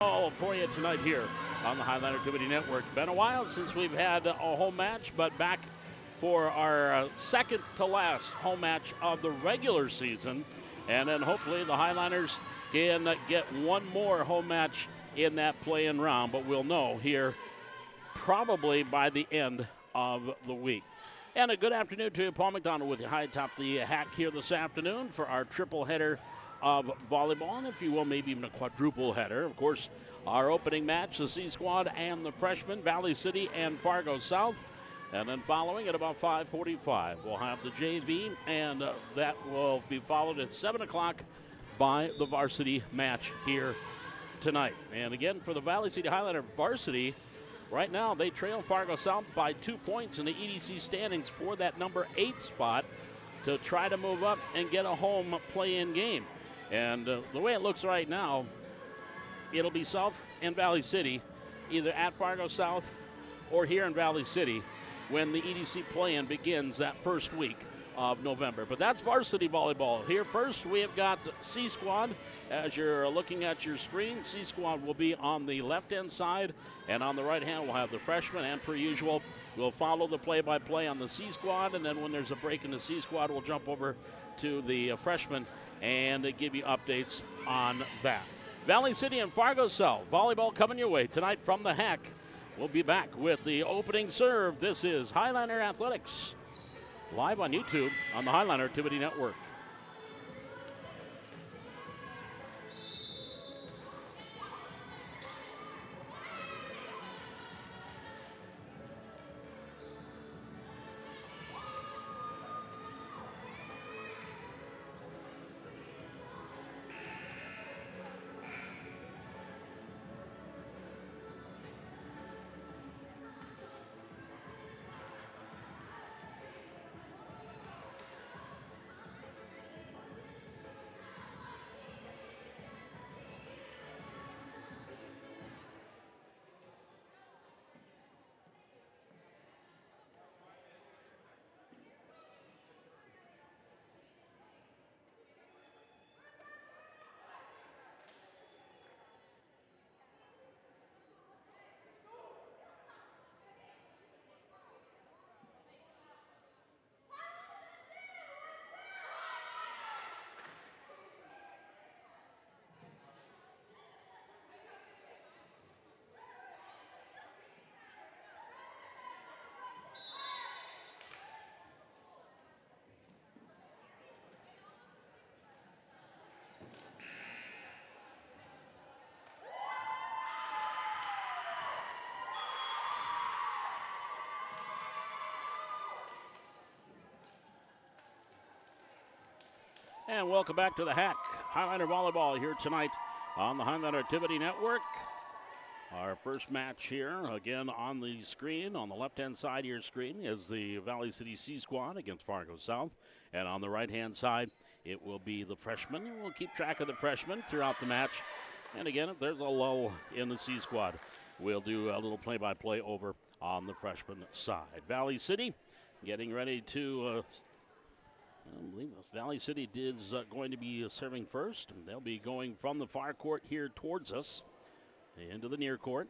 All for you tonight here on the Highlander Activity Network. Been a while since we've had a home match, but back for our second to last home match of the regular season. And then hopefully the Highlanders can get one more home match in that play-in round, but we'll know here probably by the end of the week. And a good afternoon to you, Paul McDonald with you high atop the hack here this afternoon for our triple header of volleyball, and if you will, maybe even a quadruple header. Of course, our opening match, the C Squad and the freshmen, Valley City and Fargo South. And then following at about 5:45, we'll have the JV, and that will be followed at 7 o'clock by the varsity match here tonight. And again, for the Valley City Highlander varsity, right now they trail Fargo South by 2 points in the EDC standings for that number 8 spot to try to move up and get a home play-in game. And the way it looks right now, it'll be South and Valley City, either at Fargo South or here in Valley City when the EDC play-in begins that first week of November. But that's varsity volleyball. Here first, we have got C Squad. As you're looking at your screen, C Squad will be on the left-hand side, and on the right hand, we'll have the freshmen. And per usual, we'll follow the play-by-play on the C Squad, and then when there's a break in the C Squad, we'll jump over to the freshmen and give you updates on that. Valley City and Fargo South volleyball coming your way tonight from the hack. We'll be back with the opening serve. This is Highlander Athletics, live on YouTube on the Highlander Activity Network. And welcome back to the hack. Highlander volleyball here tonight on the Highlander Activity Network. Our first match here, again on the screen, on the left-hand side of your screen, is the Valley City C Squad against Fargo South. And on the right-hand side, it will be the freshmen. And we'll keep track of the freshmen throughout the match. And again, if there's a lull in the C Squad, we'll do a little play-by-play over on the freshman side. Valley City getting ready to I believe Valley City is going to be serving first. They'll be going from the far court here towards us into the near court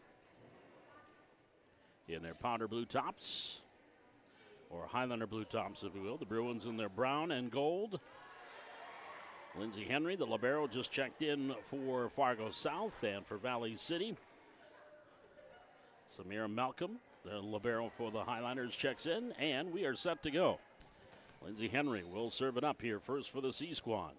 in their powder blue tops, or Highlander blue tops, if you will. The Bruins in their brown and gold. Lindsey Henry, the libero, just checked in for Fargo South, and for Valley City, Samira Malcolm, the libero for the Highlanders, checks in, and we are set to go. Lindsey Henry will serve it up here first for the C Squad.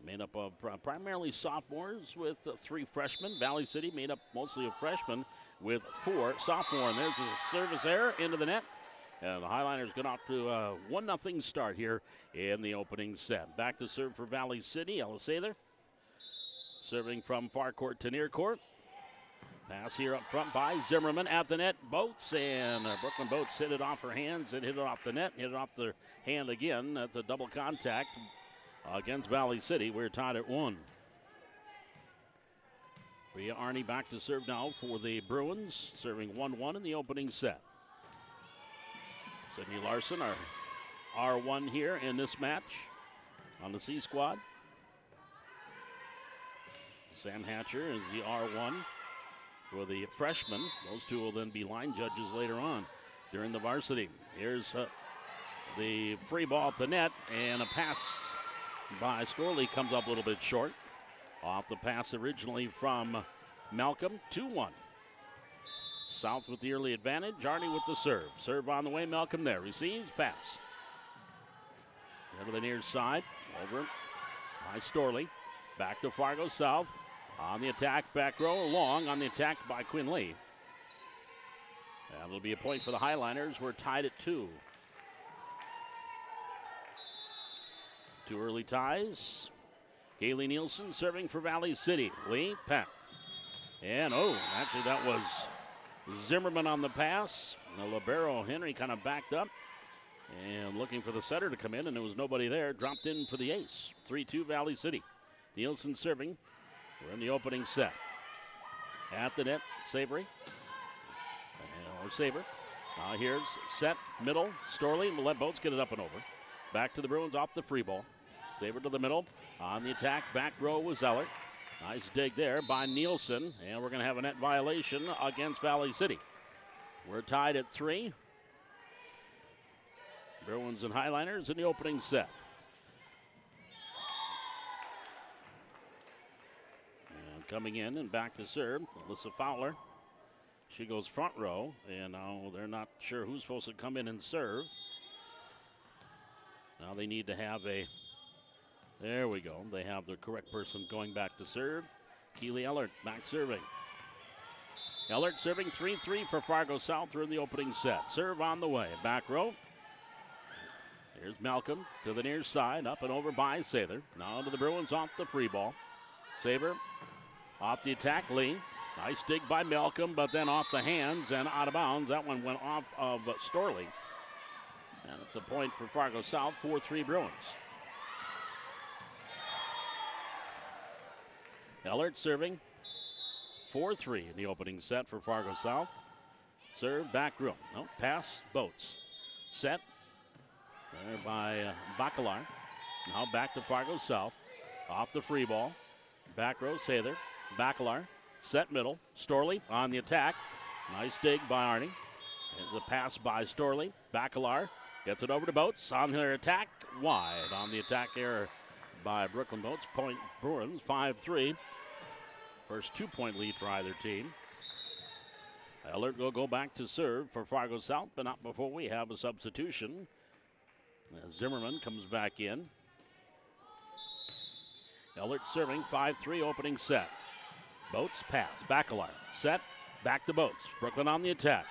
Made up of primarily sophomores with 3 freshmen. Valley City made up mostly of freshmen with 4 sophomores. And there's a service error into the net. And the Highlanders get off to a 1-0 start here in the opening set. Back to serve for Valley City, Ellis Sather. Serving from far court to near court. Pass here up front by Zimmerman at the net. Boats, and Brooklyn Boats hit it off her hands and hit it off the net, hit it off the hand again. That's a double contact against Valley City. We're tied at 1. Bria Arney back to serve now for the Bruins, serving 1-1 in the opening set. Sydney Larson, our R1 here in this match on the C Squad. Sam Hatcher is the R1 for the freshman. Those two will then be line judges later on during the varsity. Here's the free ball at the net, and a pass by Storley comes up a little bit short. Off the pass originally from Malcolm, 2-1. South with the early advantage, Arnie with the serve. Serve on the way, Malcolm there. Receives, pass. Over the near side, over by Storley. Back to Fargo South. On the attack, back row, long on the attack by Quinn Lee. And it'll be a point for the Highliners. We're tied at 2. 2 early ties. Kaylee Nielsen serving for Valley City. Lee, pass. And, actually that was Zimmerman on the pass. The libero, Henry, kind of backed up and looking for the setter to come in, and there was nobody there. Dropped in for the ace. 3-2 Valley City. Nielsen serving. We're in the opening set. At the net, Sabre. Sabre. Here's set, middle, Storley. We'll let Boats get it up and over. Back to the Bruins off the free ball. Sabre to the middle. On the attack, back row was Ellert. Nice dig there by Nielsen, and we're going to have a net violation against Valley City. We're tied at 3. Bruins and Highliners in the opening set. And coming in and back to serve, Alyssa Fowler. She goes front row, and now they're not sure who's supposed to come in and serve. Now they need to have there we go. They have the correct person going back to serve. Keely Ellert back serving. Ellert serving 3-3 for Fargo South through the opening set. Serve on the way. Back row. Here's Malcolm to the near side. Up and over by Sather. Now to the Bruins off the free ball. Sabre off the attack. Lee. Nice dig by Malcolm, but then off the hands and out of bounds. That one went off of Storley. And it's a point for Fargo South. 4-3 Bruins. Ellert serving 4-3 in the opening set for Fargo South. Serve back room. No, pass Boats. Set there by Bacalar. Now back to Fargo South. Off the free ball. Back row, Sather. Bacalar. Set middle. Storley on the attack. Nice dig by Arnie. And the pass by Storley. Bacalar gets it over to Boats. On their attack. Wide on the attack error by Brooklyn Boats. Point Bruins, 5-3. First 2-point lead for either team. Ellert will go back to serve for Fargo South, but not before we have a substitution. As Zimmerman comes back in. Ellert serving 5-3 opening set. Boats pass. Bacalar set. Back to Boats. Brooklyn on the attack.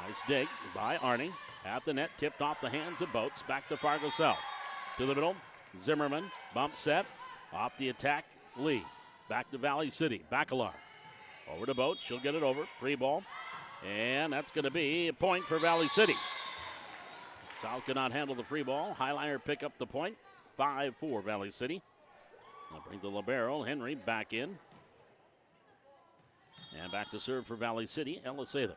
Nice dig by Arnie. At the net, tipped off the hands of Boats. Back to Fargo South. To the middle. Zimmerman, bump set, off the attack, Lee. Back to Valley City, Bacalar. Over to Boats, she'll get it over, free ball. And that's going to be a point for Valley City. South cannot handle the free ball. Highliner pick up the point, 5-4 Valley City. They'll bring the libero, Henry, back in. And back to serve for Valley City, Ella Sather.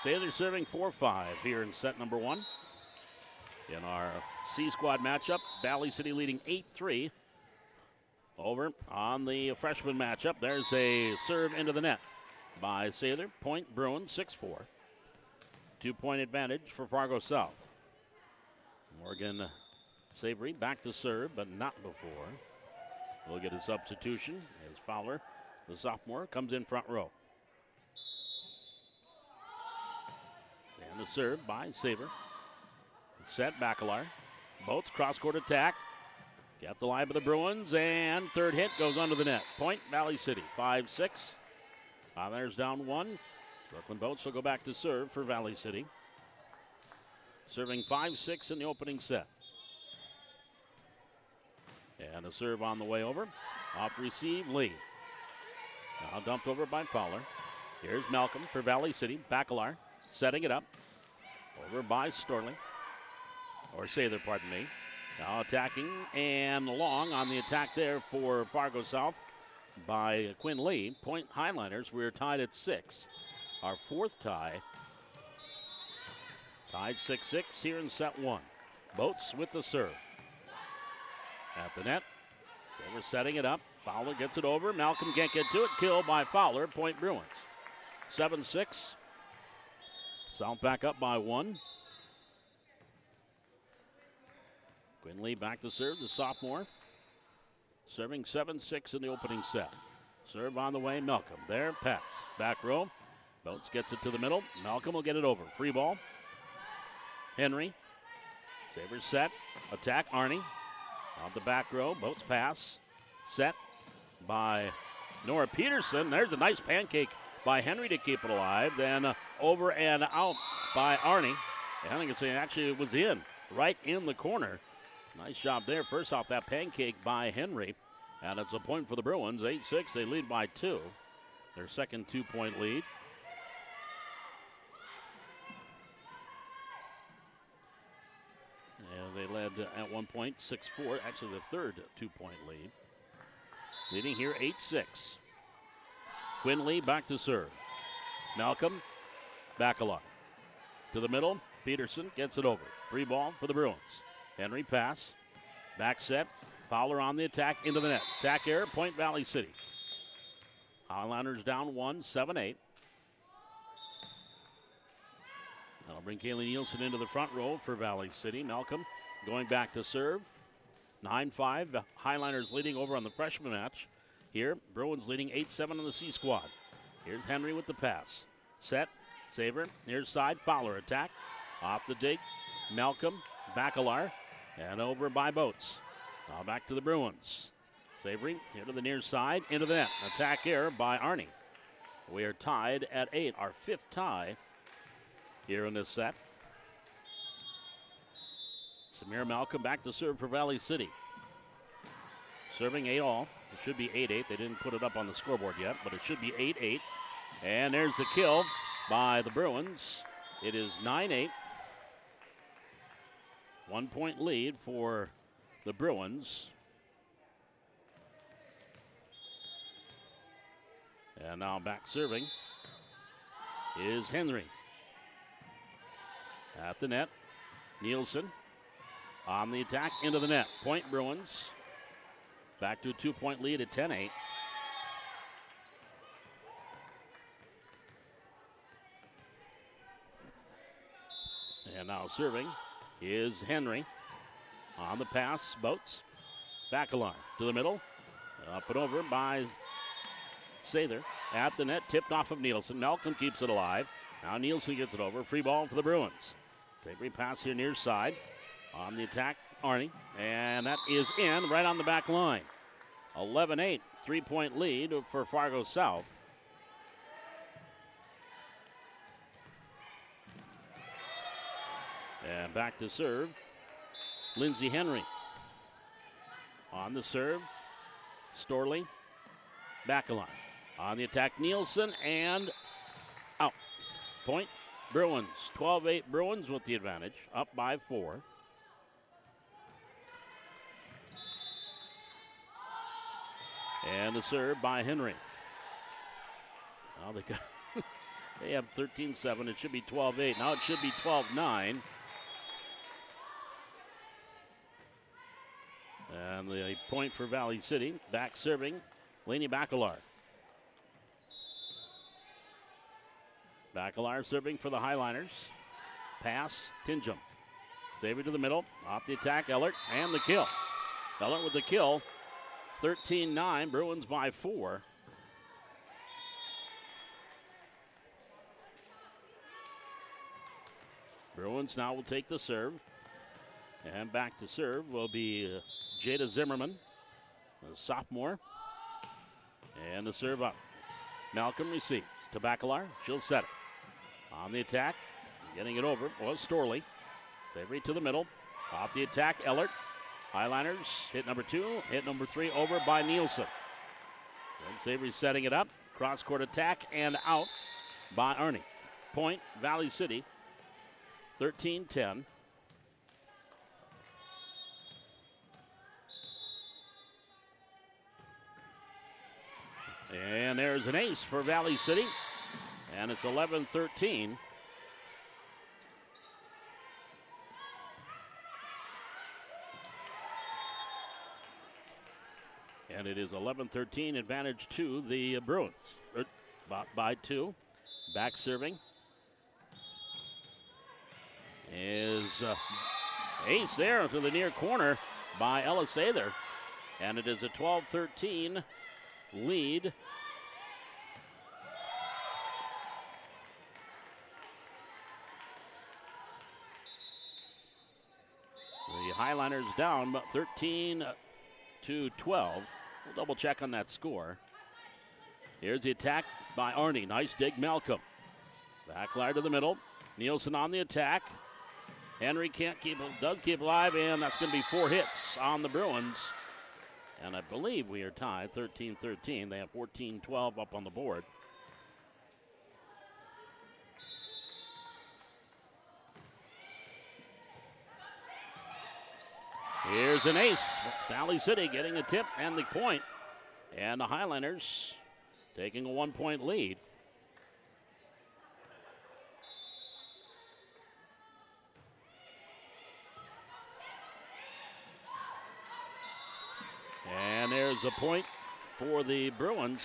Sather serving 4-5 here in set number 1. In our C squad matchup, Valley City leading 8-3 over on the freshman matchup. There's a serve into the net by Sather. Point Bruins, 6-4. 2-point advantage for Fargo South. Morgan Savory back to serve, but not before. We'll get a substitution as Fowler, the sophomore, comes in front row. And the serve by Sabre. Set, Bacalar. Boats, cross-court attack. Kept alive by the Bruins, and third hit goes under the net. Point, Valley City, 5-6. There's down 1. Brooklyn Boats will go back to serve for Valley City. Serving 5-6 in the opening set. And a serve on the way over. Off receive, Lee. Now dumped over by Fowler. Here's Malcolm for Valley City. Bacalar setting it up. Over by Storley. Or Sather, pardon me. Now attacking and long on the attack there for Fargo South by Quinn Lee. Point Highliners, we're tied at 6. Our fourth tie. Tied 6-6 here in set 1. Boats with the serve. At the net, Saber setting it up. Fowler gets it over. Malcolm can't get to it. Kill by Fowler. Point Bruins. 7-6. South back up by 1. Quinley back to serve, the sophomore. Serving 7-6 in the opening set. Serve on the way, Malcolm. There, pass. Back row. Boats gets it to the middle. Malcolm will get it over. Free ball. Henry. Sabres set. Attack, Arnie. On the back row. Boats pass. Set by Nora Peterson. There's a nice pancake by Henry to keep it alive. Then over and out by Arnie. I think it actually was in. Right in the corner. Nice job there. First off, that pancake by Henry. And it's a point for the Bruins. 8-6. They lead by 2. Their second 2-point lead. And they led at one point 6-4. Actually, the third 2-point lead. Leading here 8-6. Quinley back to serve. Malcolm, Bacalard. To the middle. Peterson gets it over. Free ball for the Bruins. Henry pass. Back set. Fowler on the attack into the net. Attack error. Point Valley City. Highlanders down 1, 7-8. That'll bring Kaylee Nielsen into the front row for Valley City. Malcolm going back to serve. 9-5. The Highlanders leading over on the freshman match. Here, Bruins leading 8-7 on the C squad. Here's Henry with the pass. Set. Saver. Near side. Fowler attack. Off the dig. Malcolm. Bacalard. And over by Boats. Now back to the Bruins. Savory here to the near side. Into the net. Attack error by Arnie. We are tied at 8. Our 5th tie here in this set. Samir Malcolm back to serve for Valley City. Serving 8-all. It should be 8-8. They didn't put it up on the scoreboard yet, but it should be 8-8. And there's the kill by the Bruins. It is 9-8. 1-point lead for the Bruins. And now back serving is Henry. At the net, Nielsen on the attack into the net. Point Bruins. Back to a 2-point lead at 10-8. And now serving is Henry. On the pass, Boats. Bacalard to the middle. Up and over by Sather. At the net, tipped off of Nielsen. Malcolm keeps it alive. Now Nielsen gets it over. Free ball for the Bruins. Savory pass here near side. On the attack, Arnie. And that is in right on the back line. 11-8, 3-point lead for Fargo South. And back to serve, Lindsey Henry. On the serve, Storley, Bacalard. On the attack, Nielsen, and out. Point, Bruins. 12-8 Bruins with the advantage, up by 4. And the serve by Henry. Now they have 13-7. It should be 12-8. Now it should be 12-9. And the point for Valley City. Back serving, Laney Bacalard. Bacalard serving for the Highliners. Pass, Tingham. Save it to the middle. Off the attack, Ellert, and the kill. Ellert with the kill. 13-9, Bruins by 4. Bruins now will take the serve. And back to serve will be Jada Zimmerman, a sophomore. And the serve up. Malcolm receives to Bacalard. She'll set it. On the attack, getting it over was Storley. Savory to the middle. Off the attack, Ellert. Highliners hit number 2, hit number 3 over by Nielsen. Then Savory setting it up. Cross-court attack and out by Arnie. Point, Valley City, 13-10. And there's an ace for Valley City. And it's 11-13. And it is 11-13 advantage to the Bruins. By 2. Back serving is ace there to the near corner by Ellis Ather. And it is a 12-13 lead. The Highliners down, but 13-12. We'll double check on that score. Here's the attack by Arnie. Nice dig, Malcolm. Backline to the middle. Nielsen on the attack. Henry does keep alive, and that's going to be 4 hits on the Bruins. And I believe we are tied 13-13. They have 14-12 up on the board. Here's an ace. Valley City getting a tip and the point. And the Highlanders taking a 1-point lead. And there's a point for the Bruins.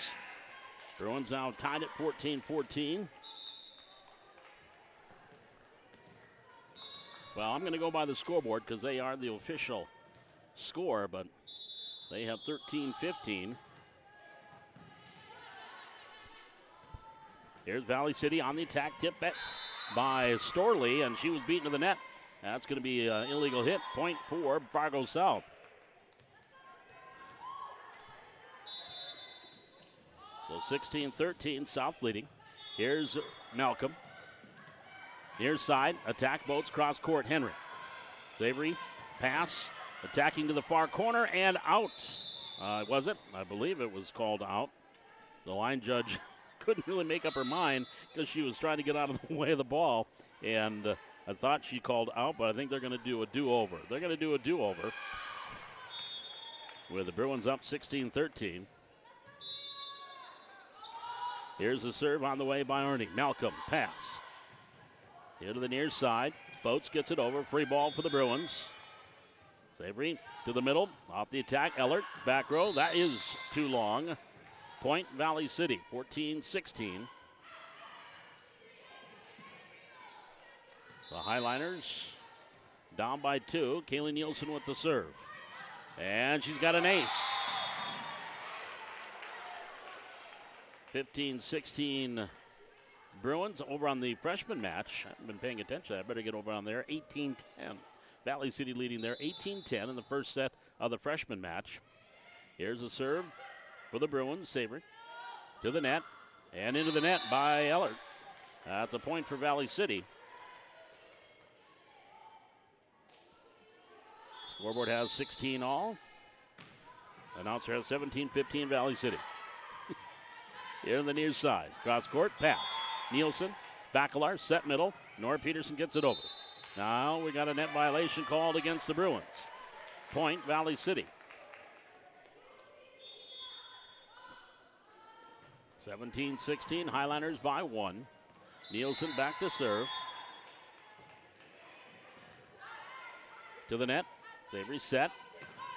Bruins now tied at 14-14. Well, I'm going to go by the scoreboard because they are the official score, but they have 13-15. Here's Valley City on the attack, tip by Storley, and she was beaten to the net. That's going to be an illegal hit, point for Fargo South. So 16-13, South leading. Here's Malcolm. Near side, attack boats, cross court, Henry. Savory, pass, attacking to the far corner, and out. Was it? I believe it was called out. The line judge couldn't really make up her mind because she was trying to get out of the way of the ball. And I thought she called out, but I think they're going to do a do-over. They're going to do a do-over with the Bruins up 16-13. Here's the serve on the way by Arnie. Malcolm, pass. Here to the near side. Boats gets it over. Free ball for the Bruins. Savory to the middle. Off the attack. Ellert, back row. That is too long. Point Valley City, 14-16. The Highliners down by 2. Kaylee Nielsen with the serve. And she's got an ace. 15-16 Bruins over on the freshman match. I haven't been paying attention. I better get over on there. 18-10. Valley City leading there 18-10 in the first set of the freshman match. Here's a serve for the Bruins. Saber to the net and into the net by Ellert. That's a point for Valley City. Scoreboard has 16 all. Announcer has 17-15 Valley City. Here on the near side. Cross court, pass. Nielsen, Bacalar, set middle. Nora Peterson gets it over. Now we got a net violation called against the Bruins. Point Valley City. 17-16, Highlanders by 1. Nielsen back to serve. To the net. They reset.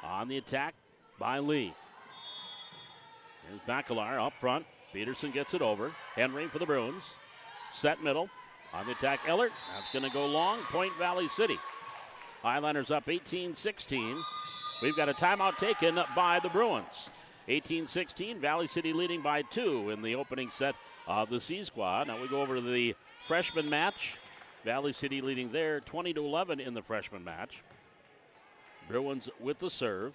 On the attack by Lee. Here's Bacalar up front. Peterson gets it over. Henry for the Bruins. Set middle. On the attack, Ellert. That's going to go long. Point Valley City. Highlanders up 18-16. We've got a timeout taken by the Bruins. 18-16, Valley City leading by 2 in the opening set of the C Squad. Now we go over to the freshman match. Valley City leading there 20-11 in the freshman match. Bruins with the serve.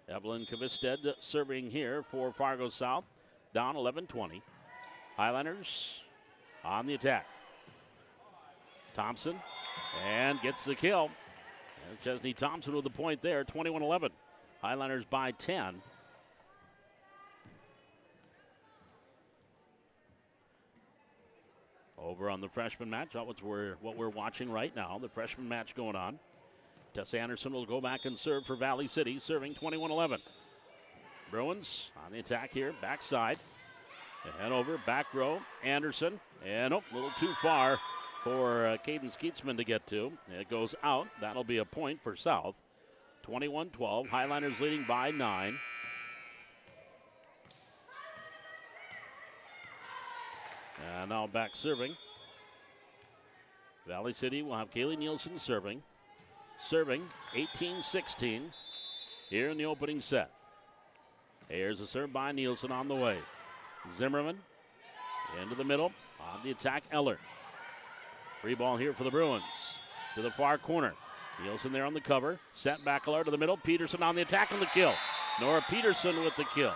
Evelyn Kvisted serving here for Fargo South. Down 11-20. Highlanders on the attack. Thompson and gets the kill. And Chesney Thompson with the point there, 21-11. Highlanders by 10. Over on the freshman match, that's what we're watching right now, the freshman match going on. Tessa Anderson will go back and serve for Valley City, serving 21-11. Bruins on the attack here, backside. And over, back row, Anderson. And a little too far for Caden Skeetsman to get to. It goes out. That'll be a point for South. 21-12, Highlanders leading by 9. And now back serving. Valley City will have Kaylee Nielsen serving. Serving 18-16 here in the opening set. Here's a serve by Nielsen on the way. Zimmerman into the middle. On the attack, Eller. Free ball here for the Bruins. To the far corner. Nielsen there on the cover. Set back Eller to the middle. Peterson on the attack and the kill. Nora Peterson with the kill.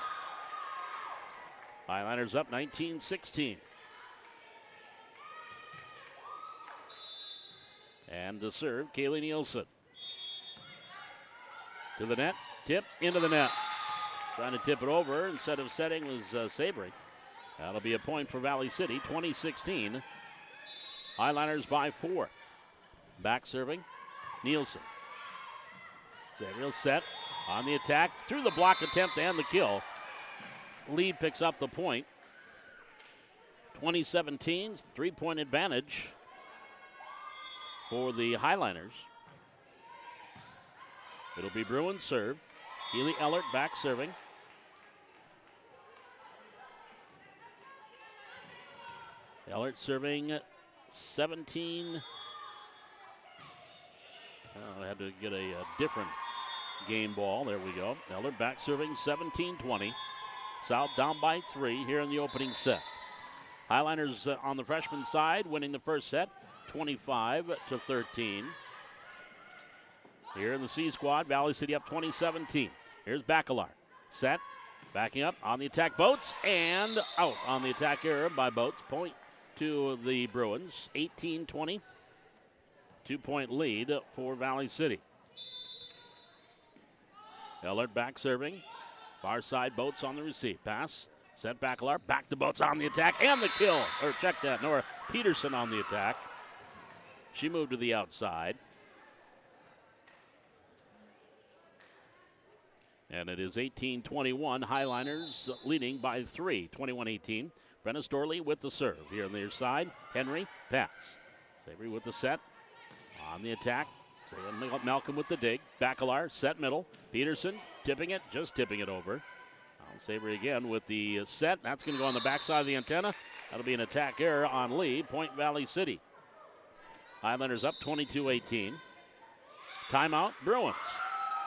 Highlanders up 19-16. And to serve, Kaylee Nielsen. To the net. Tip into the net. Trying to tip it over instead of setting was Sabry. That'll be a point for Valley City, 20-16. Highlanders by 4. Back serving, Nielsen. Sabry set on the attack, through the block attempt and the kill. Lead picks up the point. 2017, 3-point advantage for the Highlanders. It'll be Bruins serve. Keely Ellert back serving. Ellert serving 17. I had to get a different game ball. There we go. Ellert back serving 17-20. South down by 3 here in the opening set. Highlanders on the freshman side winning the first set 25-13. Here in the C squad, Valley City up 20-17. Here's Bacalar. Set. Backing up on the attack, Boats, and out on the attack error by Boats. Point to the Bruins. 18-20. 2-point lead for Valley City. Ellert back serving. Far side, Boats on the receive. Pass. Sent Bacalar. Back to Boats on the attack and the kill. Or check that. Nora Peterson on the attack. She moved to the outside. And it is 18-21. Highlanders leading by 3. 21-18. Brenna Storley with the serve. Here on their side. Henry. Pass. Sabry with the set. On the attack. Malcolm with the dig. Bacalar. Set middle. Peterson tipping it. Just tipping it over. Sabry again with the set. That's going to go on the backside of the antenna. That'll be an attack error on Lee. Point Valley City. Highlanders up 22-18. Timeout. Bruins.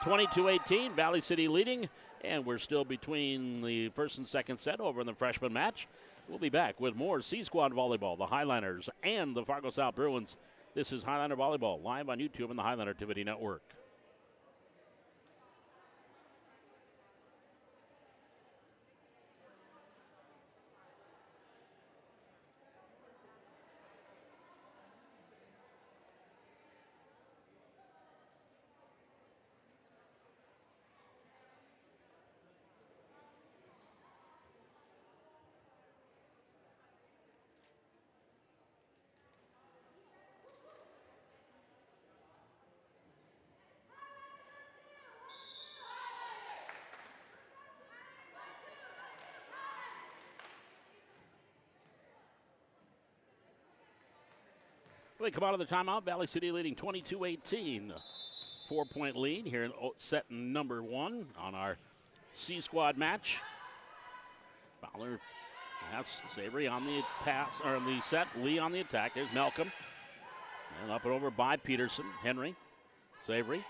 22-18. Valley City leading. And we're still between the first and second set over in the freshman match. We'll be back with more C-Squad Volleyball, the Highlanders, and the Fargo South Bruins. This is Highlander Volleyball, live on YouTube and the Highlander Activity Network. We come out of the timeout. Valley City leading 22-18. 4-point lead here in set number 1 on our C-Squad match. Fowler has Sabry on the pass, or on the set. Lee on the attack. There's Malcolm. And up and over by Peterson. Henry. Sabry.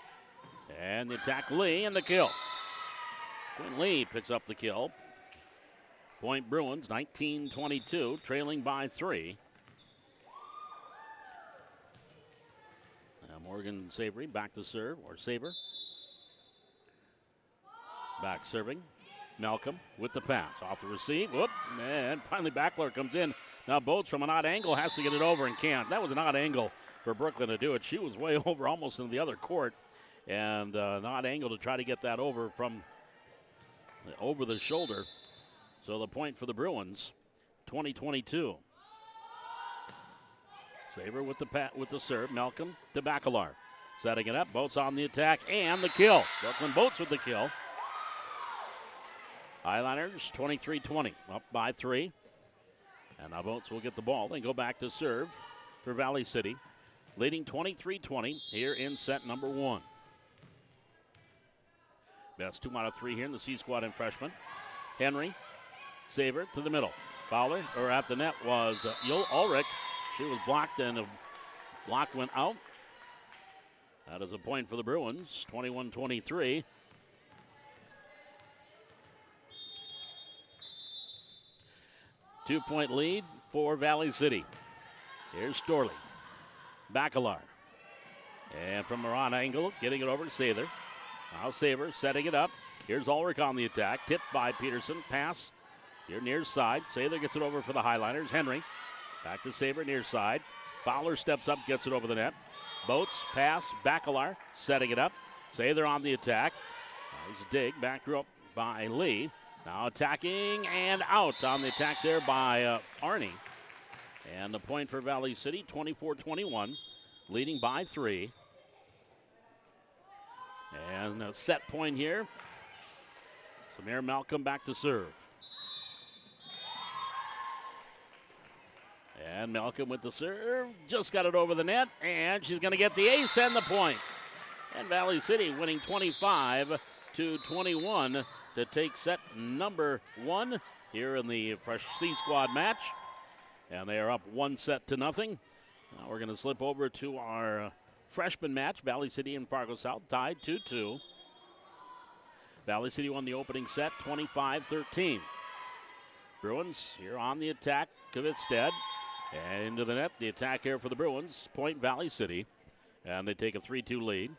And the attack, Lee, and the kill. Quinn Lee picks up the kill. Point Bruins, 19-22, trailing by 3. Morgan Sabry back to serve, or Saber. Back serving. Malcolm with the pass. Off the receive. Whoop. And finally Backler comes in. Now Boats from an odd angle has to get it over and can't. That was an odd angle for Brooklyn to do it. She was way over, almost into the other court. And an odd angle to try to get that over from over the shoulder. So the point for the Bruins, 20-22. Saber with the serve. Malcolm to Bacalar. Setting it up. Boats on the attack and the kill. Brooklyn Boats with the kill. Highlanders 23-20. Up by 3. And now Boats will get the ball and go back to serve for Valley City. Leading 23-20 here in set number 1. Best 2 out of 3 here in the C squad and freshman. Henry. Saber to the middle. Fowler, or at the net, was Yul Ulrich. She was blocked, and a block went out. That is a point for the Bruins, 21-23. Two-point lead for Valley City. Here's Storley. Bacalar. And from a wrong angle, getting it over to Sather. Now Saber setting it up. Here's Ulrich on the attack. Tipped by Peterson. Pass here near side. Sather gets it over for the Highliners. Henry. Back to Saber near side. Fowler steps up, gets it over the net. Boats, pass. Bacalar setting it up. Sather on the attack. There's a dig. Back up by Lee. Now attacking and out on the attack there by Arnie. And the point for Valley City, 24-21, leading by 3. And a set point here. Samir Malcolm back to serve. And Malcolm with the serve, just got it over the net, and she's going to get the ace and the point. And Valley City winning 25-21 to take set number 1 here in the Fresh C Squad match. And they are up 1-0. Now we're going to slip over to our freshman match. Valley City and Fargo South tied 2-2. Valley City won the opening set 25-13. Bruins here on the attack. Kvitstead. And into the net. The attack here for the Bruins. Point Valley City. And they take a 3-2 lead.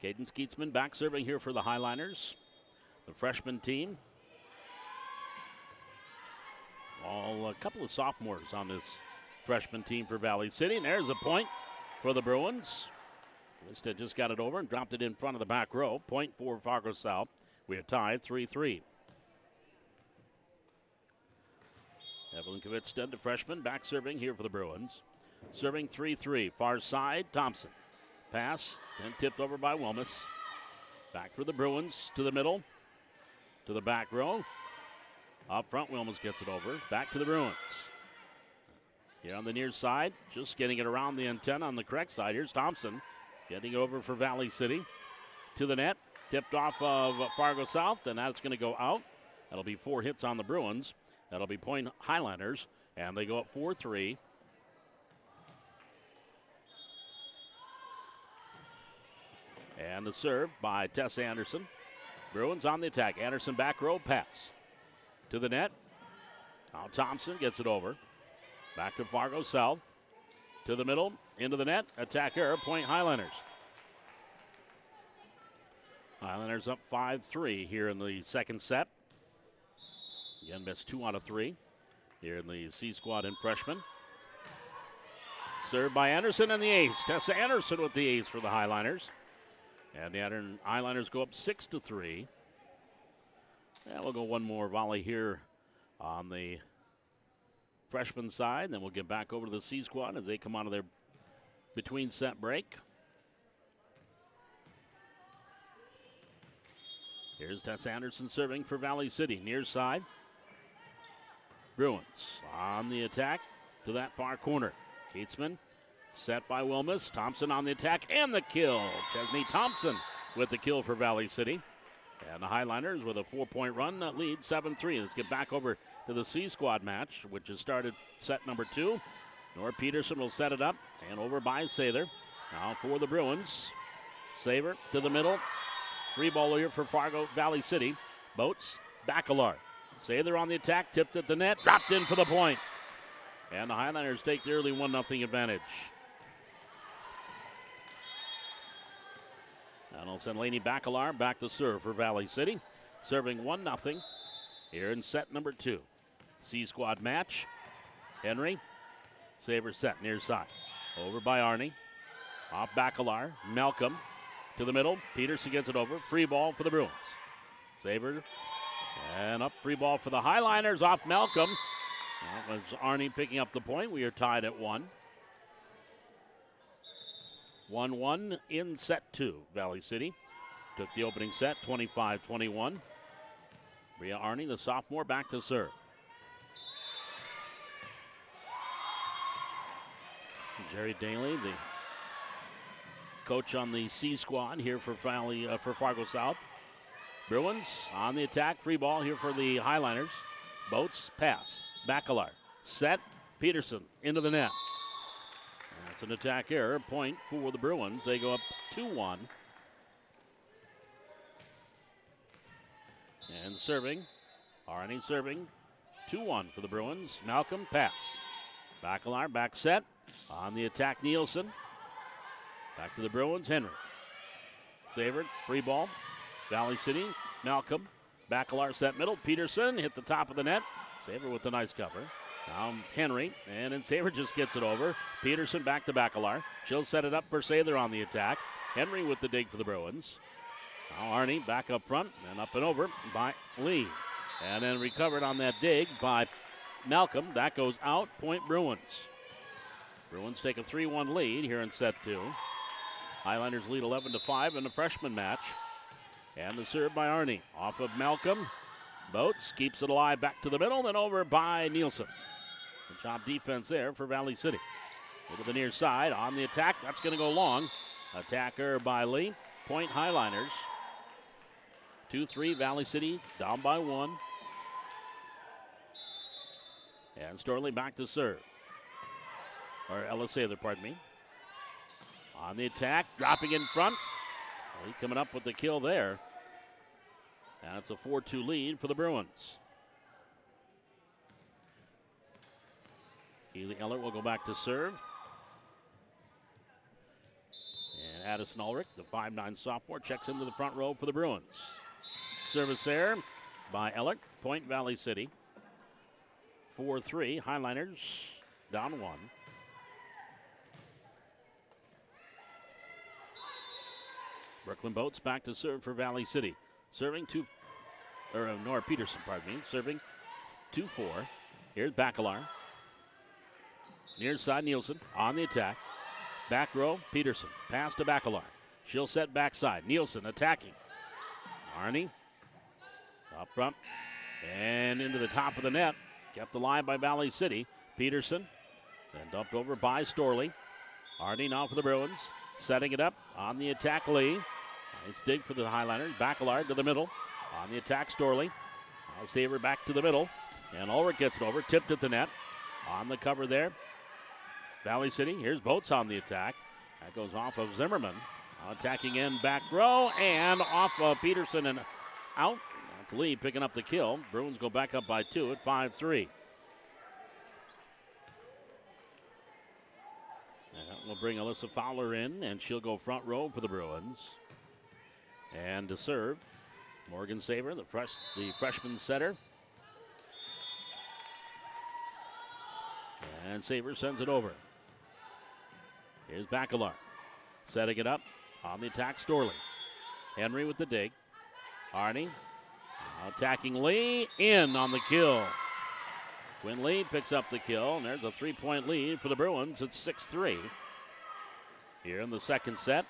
Caden Skeetsman back serving here for the Highliners. The freshman team. A couple of sophomores on this freshman team for Valley City. And there's a point for the Bruins. Instead just got it over and dropped it in front of the back row. Point for Fargo South. We are tied 3-3. Evelyn Kvitstead, the freshman, back serving here for the Bruins. Serving 3-3. Far side, Thompson. Pass, then tipped over by Wilmus. Back for the Bruins to the middle, to the back row. Up front, Wilmus gets it over. Back to the Bruins. Here on the near side, just getting it around the antenna on the correct side. Here's Thompson getting it over for Valley City. To the net, tipped off of Fargo South, and that's going to go out. That'll be 4 hits on the Bruins. That'll be point Highlanders, and they go up 4-3. And the serve by Tess Anderson. Bruins on the attack. Anderson back row pass. To the net. Now Thompson gets it over. Back to Fargo South. To the middle. Into the net. Attacker. Point Highlanders. Highlanders up 5-3 here in the second set. Again, missed 2 out of 3 here in the C Squad and freshman. Served by Anderson and the ace. Tessa Anderson with the ace for the Highliners. And the Highlanders go up 6-3. And we'll go one more volley here on the freshman side. Then we'll get back over to the C Squad as they come out of their between set break. Here's Tess Anderson serving for Valley City. Near side. Bruins on the attack to that far corner. Keatsman set by Wilmus. Thompson on the attack and the kill. Chesney Thompson with the kill for Valley City. And the Highlanders with a 4-point run lead 7-3. Let's get back over to the C Squad match, which has started set number 2. Nora Peterson will set it up and over by Sather. Now for the Bruins. Saber to the middle. Free ball here for Fargo Valley City. Boats, Bacalar. Sather on the attack, tipped at the net, dropped in for the point. And the Highlanders take the early 1-0 advantage. And I'll send Laney Bacalar back to serve for Valley City. Serving 1-0 here in set number 2. C Squad match. Henry. Saber set near side. Over by Arnie. Off Bacalar. Malcolm to the middle. Peterson gets it over. Free ball for the Bruins. Saber. And up free ball for the Highliners off Malcolm. That was Arnie picking up the point. We are tied at 1. 1-1 in set 2. Valley City took the opening set 25-21. Bria Arnie, the sophomore, back to serve. Jerry Daly, the coach on the C Squad here for Fargo South. Bruins on the attack. Free ball here for the Highliners. Boats pass. Bacalar. Set. Peterson into the net. That's an attack error. Point for the Bruins. They go up 2-1. And serving. Arnie serving. 2-1 for the Bruins. Malcolm pass. Bacalar back set. On the attack, Nielsen. Back to the Bruins. Henry. Savored. Free ball. Valley City. Malcolm. Bacalar set middle. Peterson hit the top of the net. Saver with a nice cover. Now Henry, and then Saver just gets it over. Peterson back to Bacalar. She'll set it up for Sather on the attack. Henry with the dig for the Bruins. Now Arnie back up front and up and over by Lee. And then recovered on that dig by Malcolm. That goes out. Point Bruins. Bruins take a 3-1 lead here in set 2. Highlanders lead 11-5 in the freshman match. And the serve by Arnie. Off of Malcolm. Boats keeps it alive back to the middle, then over by Nielsen. Good job defense there for Valley City. Into the near side on the attack. That's going to go long. Attacker by Lee. Point Highliners. 2-3 Valley City down by 1. And Storley back to serve. Or Ella Sather, pardon me. On the attack, dropping in front. Lee coming up with the kill there. And it's a 4-2 lead for the Bruins. Keely Eller will go back to serve. And Addison Ulrich, the 5'9 sophomore, checks into the front row for the Bruins. Service there by Eller. Point Valley City. 4-3. Highliners down 1. Brooklyn Boats back to serve for Valley City. Serving Nora Peterson, pardon me. Serving 2-4. Here's Bacalar. Near side, Nielsen on the attack. Back row, Peterson. Pass to Bacalar. She'll set backside. Nielsen attacking. Arnie up front and into the top of the net. Kept alive by Valley City. Peterson then dumped over by Storley. Arnie now for the Bruins. Setting it up on the attack, Lee. Nice dig for the Highlanders. Bacalar to the middle. On the attack, Storley. Now Saver back to the middle. And Ulrich gets it over. Tipped at the net. On the cover there. Valley City. Here's Boats on the attack. That goes off of Zimmerman. Attacking in back row. And off of Peterson and out. That's Lee picking up the kill. Bruins go back up by 2 at 5-3. And that will bring Alyssa Fowler in. And she'll go front row for the Bruins. And to serve, Morgan Saver, the freshman setter. And Saver sends it over. Here's Bacalar. Setting it up on the attack, Storley. Henry with the dig. Arnie now attacking Lee. In on the kill. Quinn Lee picks up the kill, and there's a 3-point lead for the Bruins. It's 6-3. Here in the second set.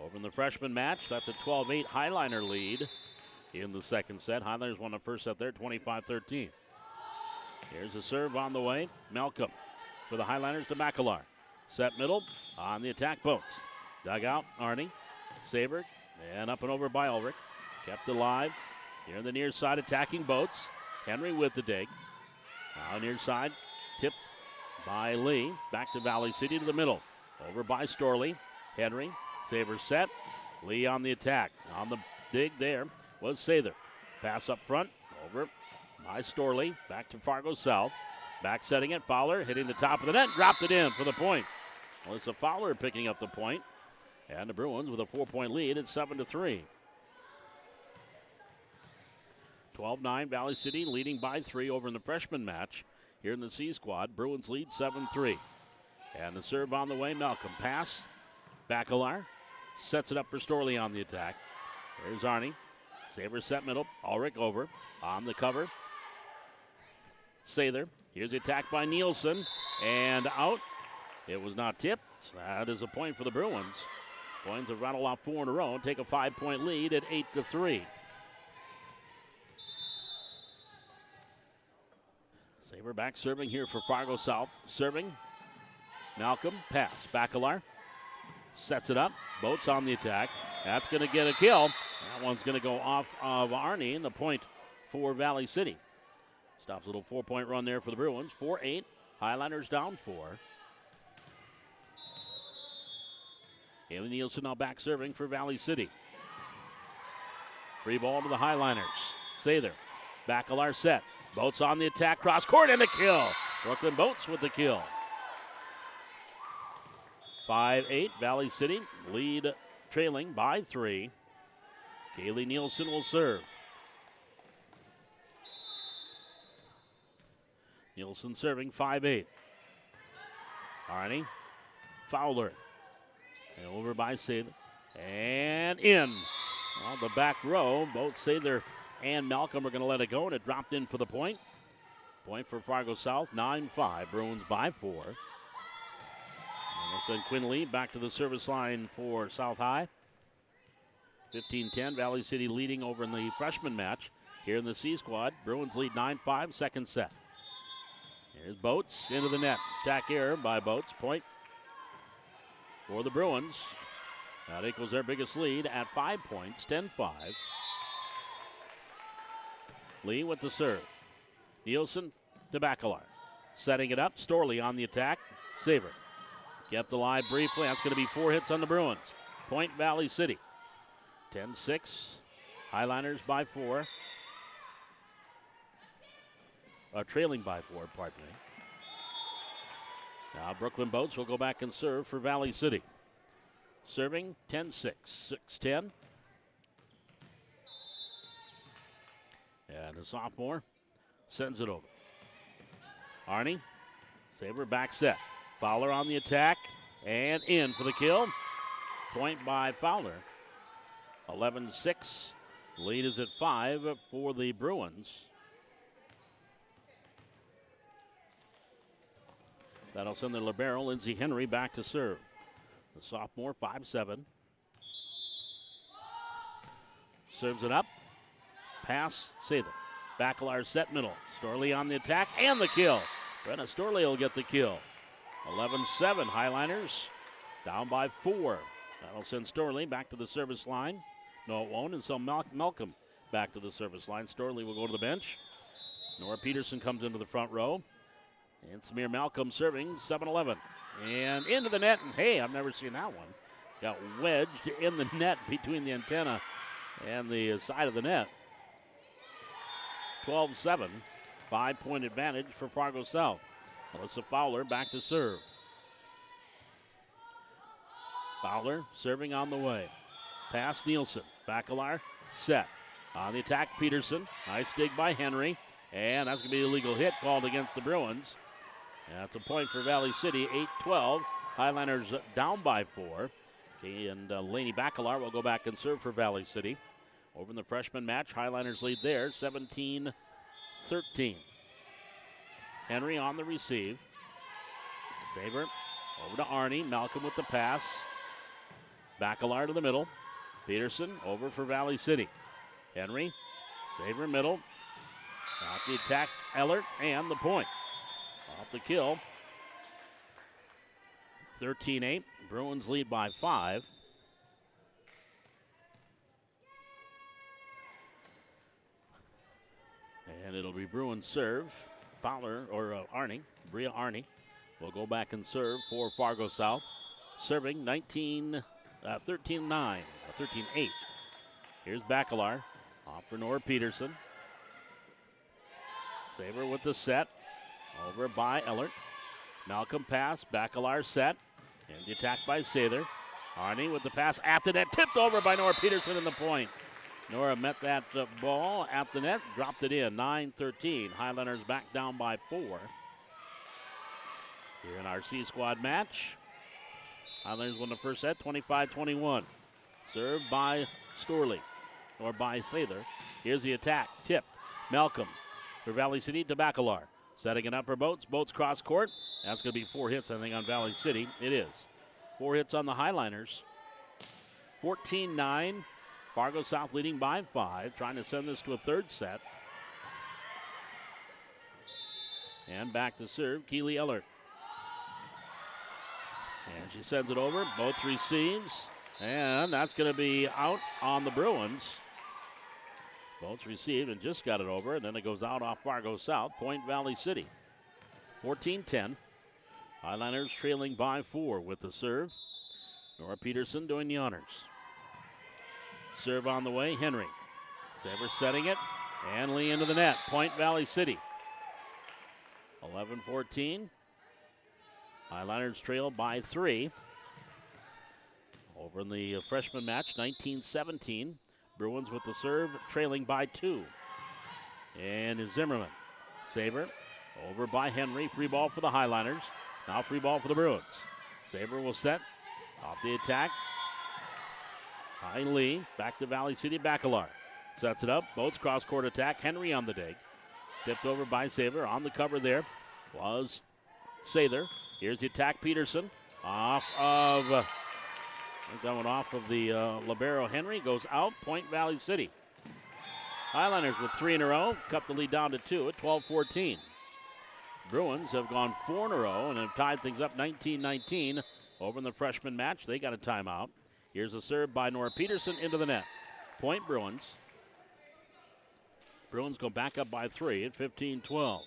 Over in the freshman match, that's a 12-8 Highliner lead in the second set. Highliners won the first set there, 25-13. Here's a serve on the way. Malcolm for the Highliners to Bacalar. Set middle on the attack, Boats. Dug out, Arnie. Saber, and up and over by Ulrich. Kept alive. Here in the near side, attacking Boats. Henry with the dig. Now near side, tipped by Lee. Back to Valley City to the middle. Over by Storley. Henry. Saber set. Lee on the attack. On the dig there was Sather. Pass up front. Over by Storley. Back to Fargo South. Back setting it. Fowler hitting the top of the net. Dropped it in for the point. Melissa Fowler picking up the point. And the Bruins with a 4-point lead at 7-3. 12-9 Valley City leading by 3 over in the freshman match. Here in the C squad. Bruins lead 7-3. And the serve on the way. Malcolm pass. Bacalar sets it up for Storley on the attack. There's Arnie. Saber set middle. Ulrich over. On the cover. Sather. Here's the attack by Nielsen. And out. It was not tipped. That is a point for the Bruins. Bruins have rattled off 4 in a row and take a 5-point lead at 8-3. Saber back serving here for Fargo South. Serving. Malcolm. Pass. Bacalar. Sets it up. Boats on the attack. That's going to get a kill. That one's going to go off of Arnie, and the point for Valley City. Stops a little 4-point run there for the Bruins. 4-8. Highlanders down 4. Haley Nielsen now back serving for Valley City. Free ball to the Highlanders. Sather. Bacalar set. Boats on the attack. Cross court and a kill. Brooklyn Boats with the kill. 5-8. Valley City lead trailing by 3. Kaylee Nielsen will serve. Nielsen serving 5-8. Arnie. Fowler. And over by Sather. And in. Well, the back row, both Sather and Malcolm are going to let it go, and it dropped in for the point. Point for Fargo South, 9-5. Bruins by 4. And we'll send Quinn Lee back to the service line for South High. 15-10, Valley City leading over in the freshman match. Here in the C squad, Bruins lead 9-5, second set. Here's Boats into the net. Attack error by Boats. Point for the Bruins. That equals their biggest lead at 5 points, 10-5. Lee with the serve. Nielsen to Bacalar. Setting it up. Storley on the attack. Saver. Kept alive briefly. That's going to be 4 hits on the Bruins. Point Valley City. 10-6. Highlanders by 4. Trailing by 4, pardon me. Now Brooklyn Boats will go back and serve for Valley City. Serving 10-6, 6-10. And a sophomore sends it over. Arnie, Saber back set. Fowler on the attack and in for the kill. Point by Fowler. 11-6. Lead is at 5 for the Bruins. That'll send the libero, Lindsey Henry, back to serve. The sophomore, 5'7". Serves it up. Pass, Sather. Bacalar set middle. Storley on the attack and the kill. Brenna Storley will get the kill. 11-7, Highlanders down by 4. That'll send Storley back to the service line. No, it won't, and so Malcolm back to the service line. Storley will go to the bench. Nora Peterson comes into the front row. And Samir Malcolm serving 7-11. And into the net, and hey, I've never seen that one. Got wedged in the net between the antenna and the side of the net. 12-7, 5-point advantage for Fargo South. Melissa Fowler back to serve. Fowler serving on the way. Pass Nielsen. Bacalar set. On the attack, Peterson. Nice dig by Henry. And that's going to be a legal hit called against the Bruins. That's a point for Valley City, 8-12. Highlanders down by 4. Okay, and Laney Bacalar will go back and serve for Valley City. Over in the freshman match, Highlanders lead there, 17-13. Henry on the receive. Saber over to Arnie. Malcolm with the pass. Bacalar to the middle. Peterson over for Valley City. Henry, Saber middle. Off the attack, Ellert, and the point. Off the kill. 13-8. Bruins lead by 5. And it'll be Bruins serve. Fowler, or Arnie, Bria Arnie, will go back and serve for Fargo South. Serving 13-9, 13-8. Here's Bacalar. Off for Nora Peterson. Saber with the set. Over by Ellert. Malcolm pass. Bacalar set. And the attack by Sather. Arnie with the pass at the net. Tipped over by Nora Peterson in the point. Nora met that ball at the net. Dropped it in. 9-13. Highlanders back down by 4. Here in our C squad match. Highlanders won the first set. 25-21. Served by Storley. Or by Sather. Here's the attack. Tipped. Malcolm for Valley City to Bacalar. Setting it up for Boats. Boats cross court. That's going to be 4 hits, I think, on Valley City. It is. 4 hits on the Highlanders. 14-9. Fargo South leading by 5. Trying to send this to a third set. And back to serve, Keely Ellert. And she sends it over. Boats receives. And that's going to be out on the Bruins. Boats received and just got it over, and then it goes out off Fargo South, Point Valley City. 14-10. Highliners trailing by 4 with the serve. Nora Peterson doing the honors. Serve on the way, Henry. Saber setting it, and Lee into the net. Point Valley City. 11-14. Highliners trail by 3. Over in the freshman match, 19-17. Bruins with the serve, trailing by 2. And Zimmerman. Saber over by Henry. Free ball for the Highliners. Now free ball for the Bruins. Saber will set. Off the attack. High Lee. Back to Valley City. Bacalar. Sets it up. Boats cross-court attack. Henry on the dig. Tipped over by Saber. On the cover there was Sather. Here's the attack. Peterson. Off of... that one off of the libero Henry. Goes out. Point Valley City. Highliners with 3 in a row. Cut the lead down to 2 at 12-14. Bruins have gone 4 in a row and have tied things up 19-19 over in the freshman match. They got a timeout. Here's a serve by Nora Peterson into the net. Point Bruins. Bruins go back up by 3 at 15-12.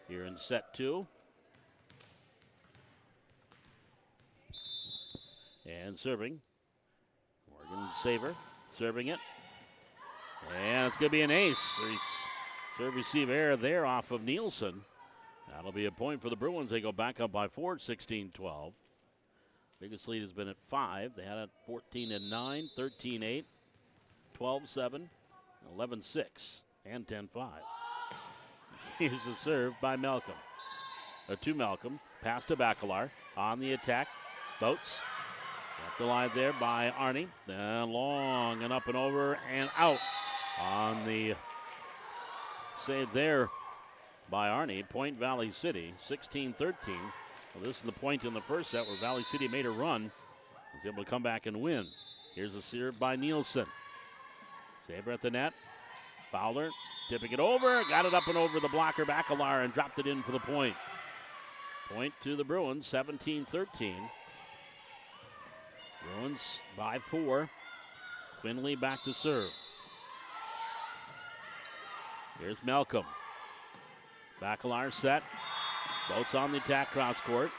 Here in set 2. And serving. Morgan Saber serving it. And it's going to be an ace. Serve receive error there off of Nielsen. That'll be a point for the Bruins. They go back up by 4 at 16-12. Biggest lead has been at 5. They had it 14-9, 13-8, 12-7, 11-6, and 10-5. Here's a serve by Malcolm. To Malcolm. Pass to Bacalar. On the attack. Boats. Kept alive there by Arnie. Then long and up and over and out on the save there by Arnie. Point Valley City, 16-13. Well, this is the point in the first set where Valley City made a run. Was able to come back and win. Here's a serve by Nielsen. Saber at the net. Fowler tipping it over. Got it up and over the blocker Bacalar and dropped it in for the point. Point to the Bruins, 17-13. Bruins by 4. Quinley back to serve. Here's Malcolm. Bacalar set. Boats on the attack cross court.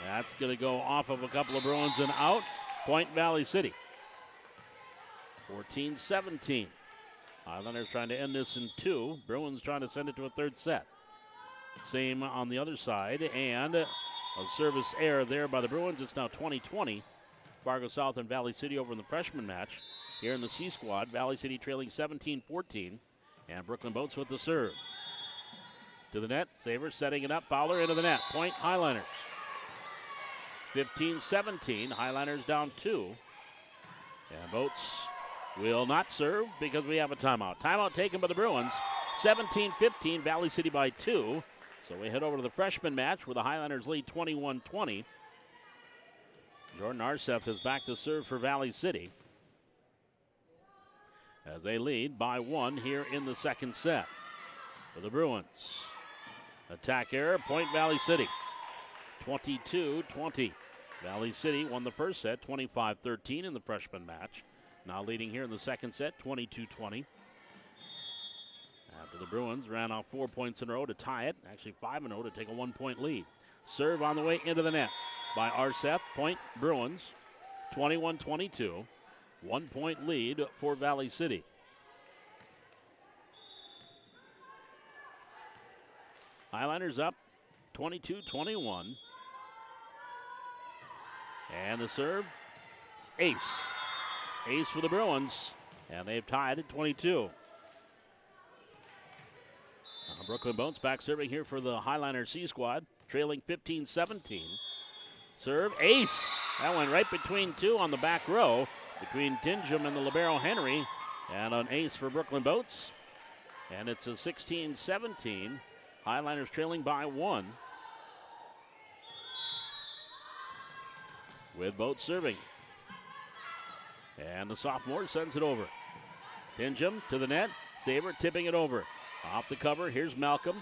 That's going to go off of a couple of Bruins and out. Point Valley City. 14-17. Highlanders trying to end this in 2. Bruins trying to send it to a third set. Same on the other side. And a service error there by the Bruins. It's now 20-20. Fargo South and Valley City over in the freshman match. Here in the C squad, Valley City trailing 17-14. And Brooklyn Boats with the serve. To the net, Saver setting it up. Fowler into the net. Point Highliners. 15-17. Highliners down 2. And Boats will not serve because we have a timeout. Timeout taken by the Bruins. 17-15. Valley City by 2. So we head over to the freshman match where the Highliners lead 21-20. Jordan Arseth is back to serve for Valley City as they lead by 1 here in the second set. For the Bruins, attack error, Point Valley City, 22-20. Valley City won the first set, 25-13 in the freshman match. Now leading here in the second set, 22-20. After the Bruins ran off 4 points in a row to tie it, actually 5 in a row to take a 1-point lead. Serve on the way into the net by Arseth. Point Bruins, 21-22. 1-point lead for Valley City. Highliners up 22-21. And the serve, ace. Ace for the Bruins. And they've tied at 22. Now Brooklyn Boats back serving here for the Highliner C squad, trailing 15-17. Serve, ace. That went right between 2 on the back row, between Tingham and the libero Henry. And an ace for Brooklyn Boats. And it's a 16-17. Highliners trailing by 1. With Boats serving. And the sophomore sends it over. Tingham to the net. Saber tipping it over. Off the cover, here's Malcolm.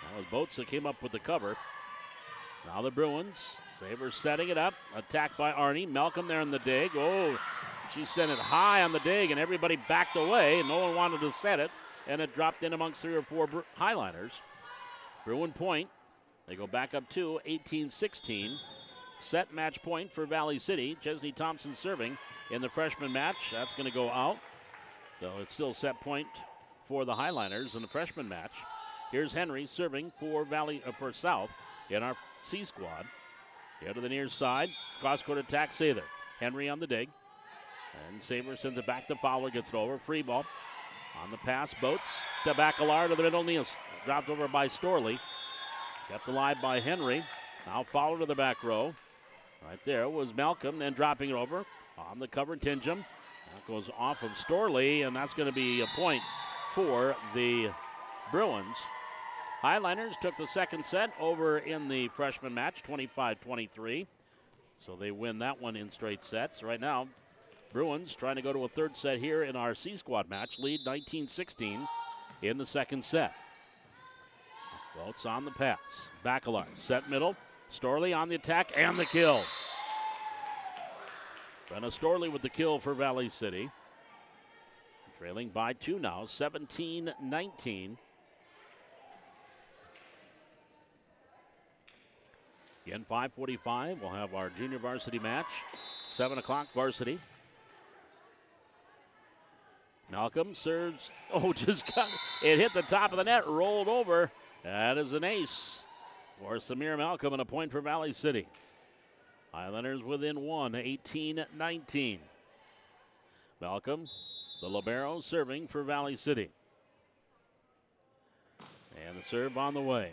That was Boats that came up with the cover. Now the Bruins. Sabres setting it up. Attacked by Arnie. Malcolm there in the dig. Oh, she sent it high on the dig, and everybody backed away, and no one wanted to set it, and it dropped in amongst 3 or 4 Highliners. Bruin point. They go back up to 18-16. Set match point for Valley City. Chesney Thompson serving in the freshman match. That's going to go out. So it's still set point for the Highliners in the freshman match. Here's Henry serving for for South in our C squad. Here to the near side. Cross-court attack, Sather. Henry on the dig. And Sabre sends it back to Fowler, gets it over. Free ball. On the pass, Boats to Bacalar to the middle. Nielsen dropped over by Storley. Kept alive by Henry. Now Fowler to the back row. Right there was Malcolm, then dropping it over. On the cover, Tingham. That goes off of Storley, and that's going to be a point for the Bruins. Highliners took the second set over in the freshman match, 25-23. So they win that one in straight sets. Right now, Bruins trying to go to a third set here in our C squad match, lead 19-16 in the second set. Boats on the pass. Bacalar, set middle. Storley on the attack and the kill. Brenna Storley with the kill for Valley City. Trailing by 2 now, 17-19. Again, 5:45, we'll have our junior varsity match. 7 o'clock varsity. Malcolm serves. Oh, just got it, hit the top of the net, rolled over. That is an ace for Samir Malcolm and a point for Valley City. Highlanders within 1, 18-19. Malcolm, the libero, serving for Valley City. And the serve on the way.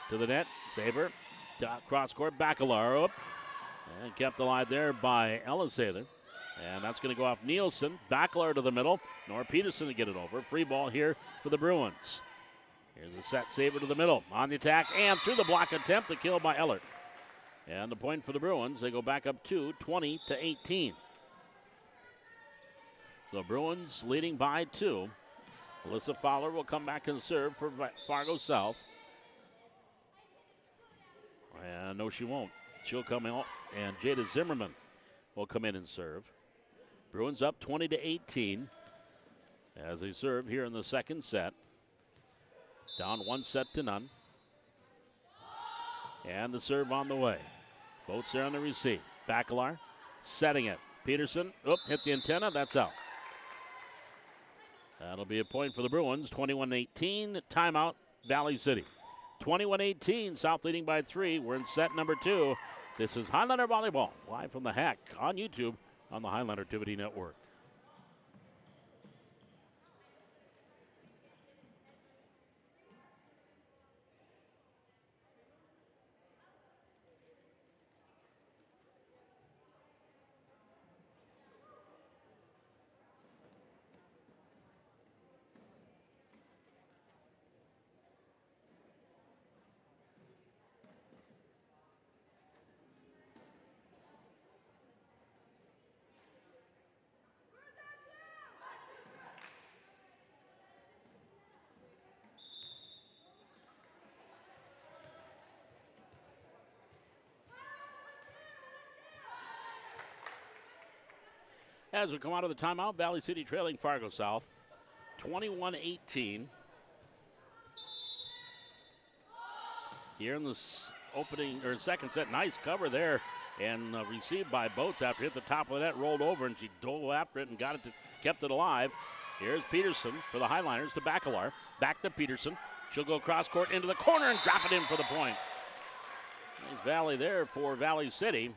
To the net, Sabre. Cross-court, Bacalar up. And kept alive there by Ellisather. And that's going to go off Nielsen. Bacalar to the middle. Nora Peterson to get it over. Free ball here for the Bruins. Here's a set, Sabre to the middle. On the attack and through the block attempt. The kill by Ellert. And the point for the Bruins. They go back up to 20-18. The Bruins leading by 2. Alyssa Fowler will come back and serve for Fargo South. And no, she won't. She'll come out, and Jada Zimmerman will come in and serve. Bruins up 20-18 as they serve here in the second set. Down 1-0. And the serve on the way. Boats there on the receive. Bacalar setting it. Peterson, hit the antenna. That's out. That'll be a point for the Bruins. 21-18. Timeout, Valley City. 21-18. South leading by 3. We're in set number 2. This is Highlander Volleyball, live from the Hack on YouTube on the Highlander Activity Network. As we come out of the timeout, Valley City trailing Fargo South, 21-18. Here in this second set, nice cover there, and received by Boats after hit the top of the net, rolled over, and she dove after it and kept it alive. Here's Peterson for the Highliners to Bacalar. Back to Peterson. She'll go cross court into the corner and drop it in for the point. Nice Valley there for Valley City.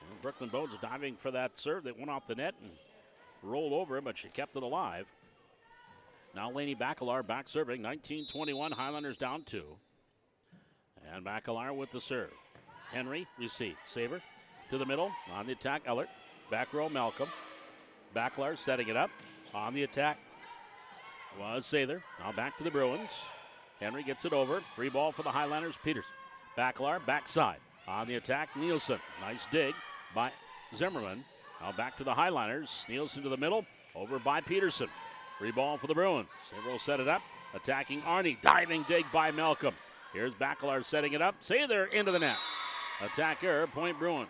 And Brooklyn Boats diving for that serve that went off the net and rolled over, but she kept it alive. Now Lainey Bacalar back serving, 19-21, Highlanders down 2. And Bacalar with the serve. Henry receive. Sabre to the middle, on the attack, Ellert. Back row, Malcolm. Bacalar setting it up. On the attack was Sather. Now back to the Bruins. Henry gets it over. Free ball for the Highlanders, Peterson. Bacalar backside. On the attack, Nielsen. Nice dig by Zimmerman. Now back to the Highliners. Nielsen to the middle. Over by Peterson. Free ball for the Bruins. Sabre will set it up. Attacking Arnie. Diving dig by Malcolm. Here's Bacalar setting it up. Sather into the net. Attacker, point Bruins.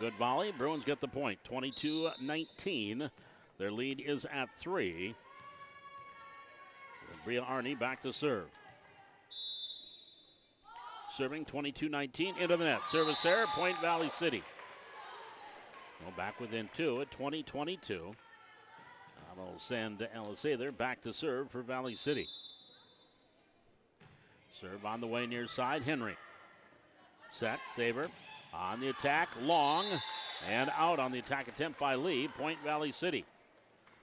Good volley. Bruins get the point. 22-19. Their lead is at 3. Bria Arney back to serve. Serving 22-19 into the net. Service there, point Valley City. Well, back within 2 at 20-22. That'll send Ella Sather back to serve for Valley City. Serve on the way near side, Henry. Set, Saber on the attack, long, and out on the attack attempt by Lee. Point Valley City.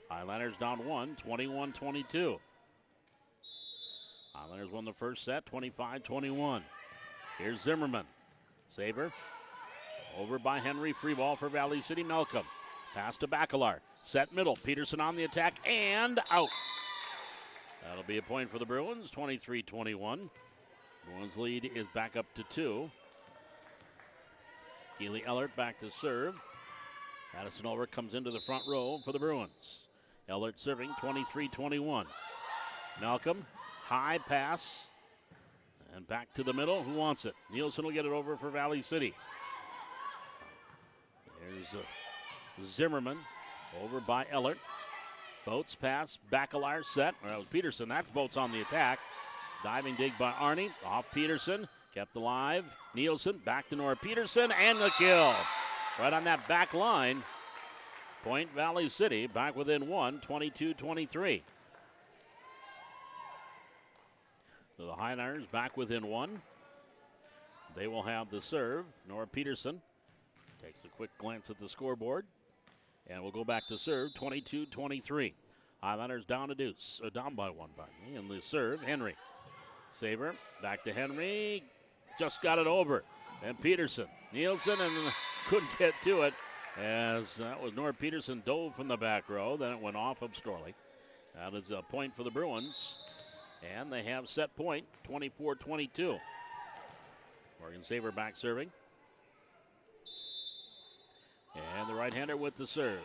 Highlanders down 1, 21-22. Highlanders won the first set, 25-21. Here's Zimmerman. Saber over by Henry. Free ball for Valley City. Malcolm. Pass to Bacalar. Set middle. Peterson on the attack and out. That'll be a point for the Bruins, 23-21. Bruins lead is back up to 2. Keely Ellert back to serve. Addison Ulrich comes into the front row for the Bruins. Ellert serving 23-21. Malcolm, high pass. And back to the middle. Who wants it? Nielsen will get it over for Valley City. There's Zimmerman over by Ellert. Boats pass. Bacalar set. Well, that was Peterson. That's Boats on the attack. Diving dig by Arney. Off Peterson. Kept alive. Nielsen back to Nora Peterson. And the kill. Right on that back line. Point Valley City back within 1, 22-23. So the Highlanders back within 1. They will have the serve. Nora Peterson takes a quick glance at the scoreboard. And we'll go back to serve, 22-23. Highlanders down a deuce, or down by 1, pardon me. And the serve, Henry. Saber, back to Henry. Just got it over. And Peterson. Nielsen, and couldn't get to it. As that was Nora Peterson dove from the back row. Then it went off of Storley. That is a point for the Bruins. And they have set point, 24-22. Morgan Saber back serving. And the right-hander with the serve.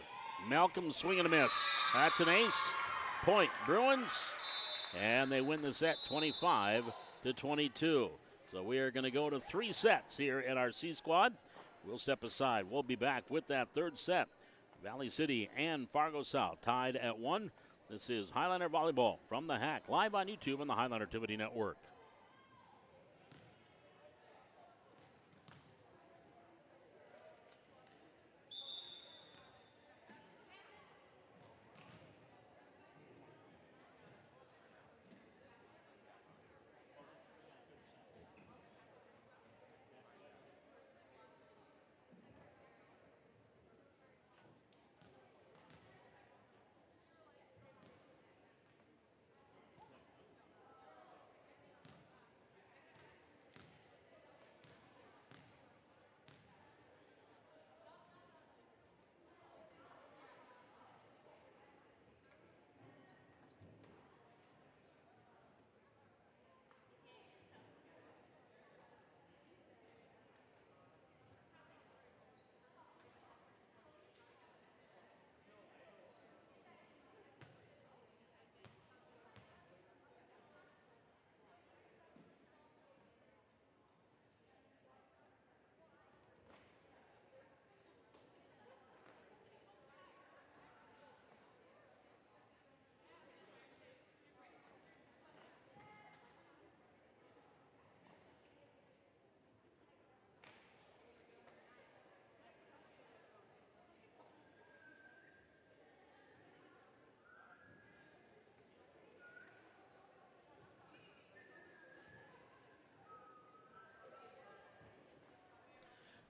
Malcolm swing and a miss. That's an ace. Point Bruins. And they win the set 25-22. So we are going to go to 3 sets here in our C squad. We'll step aside. We'll be back with that third set. Valley City and Fargo South tied at 1. This is Highlander Volleyball from the Hack, live on YouTube on the Highlander Activity Network.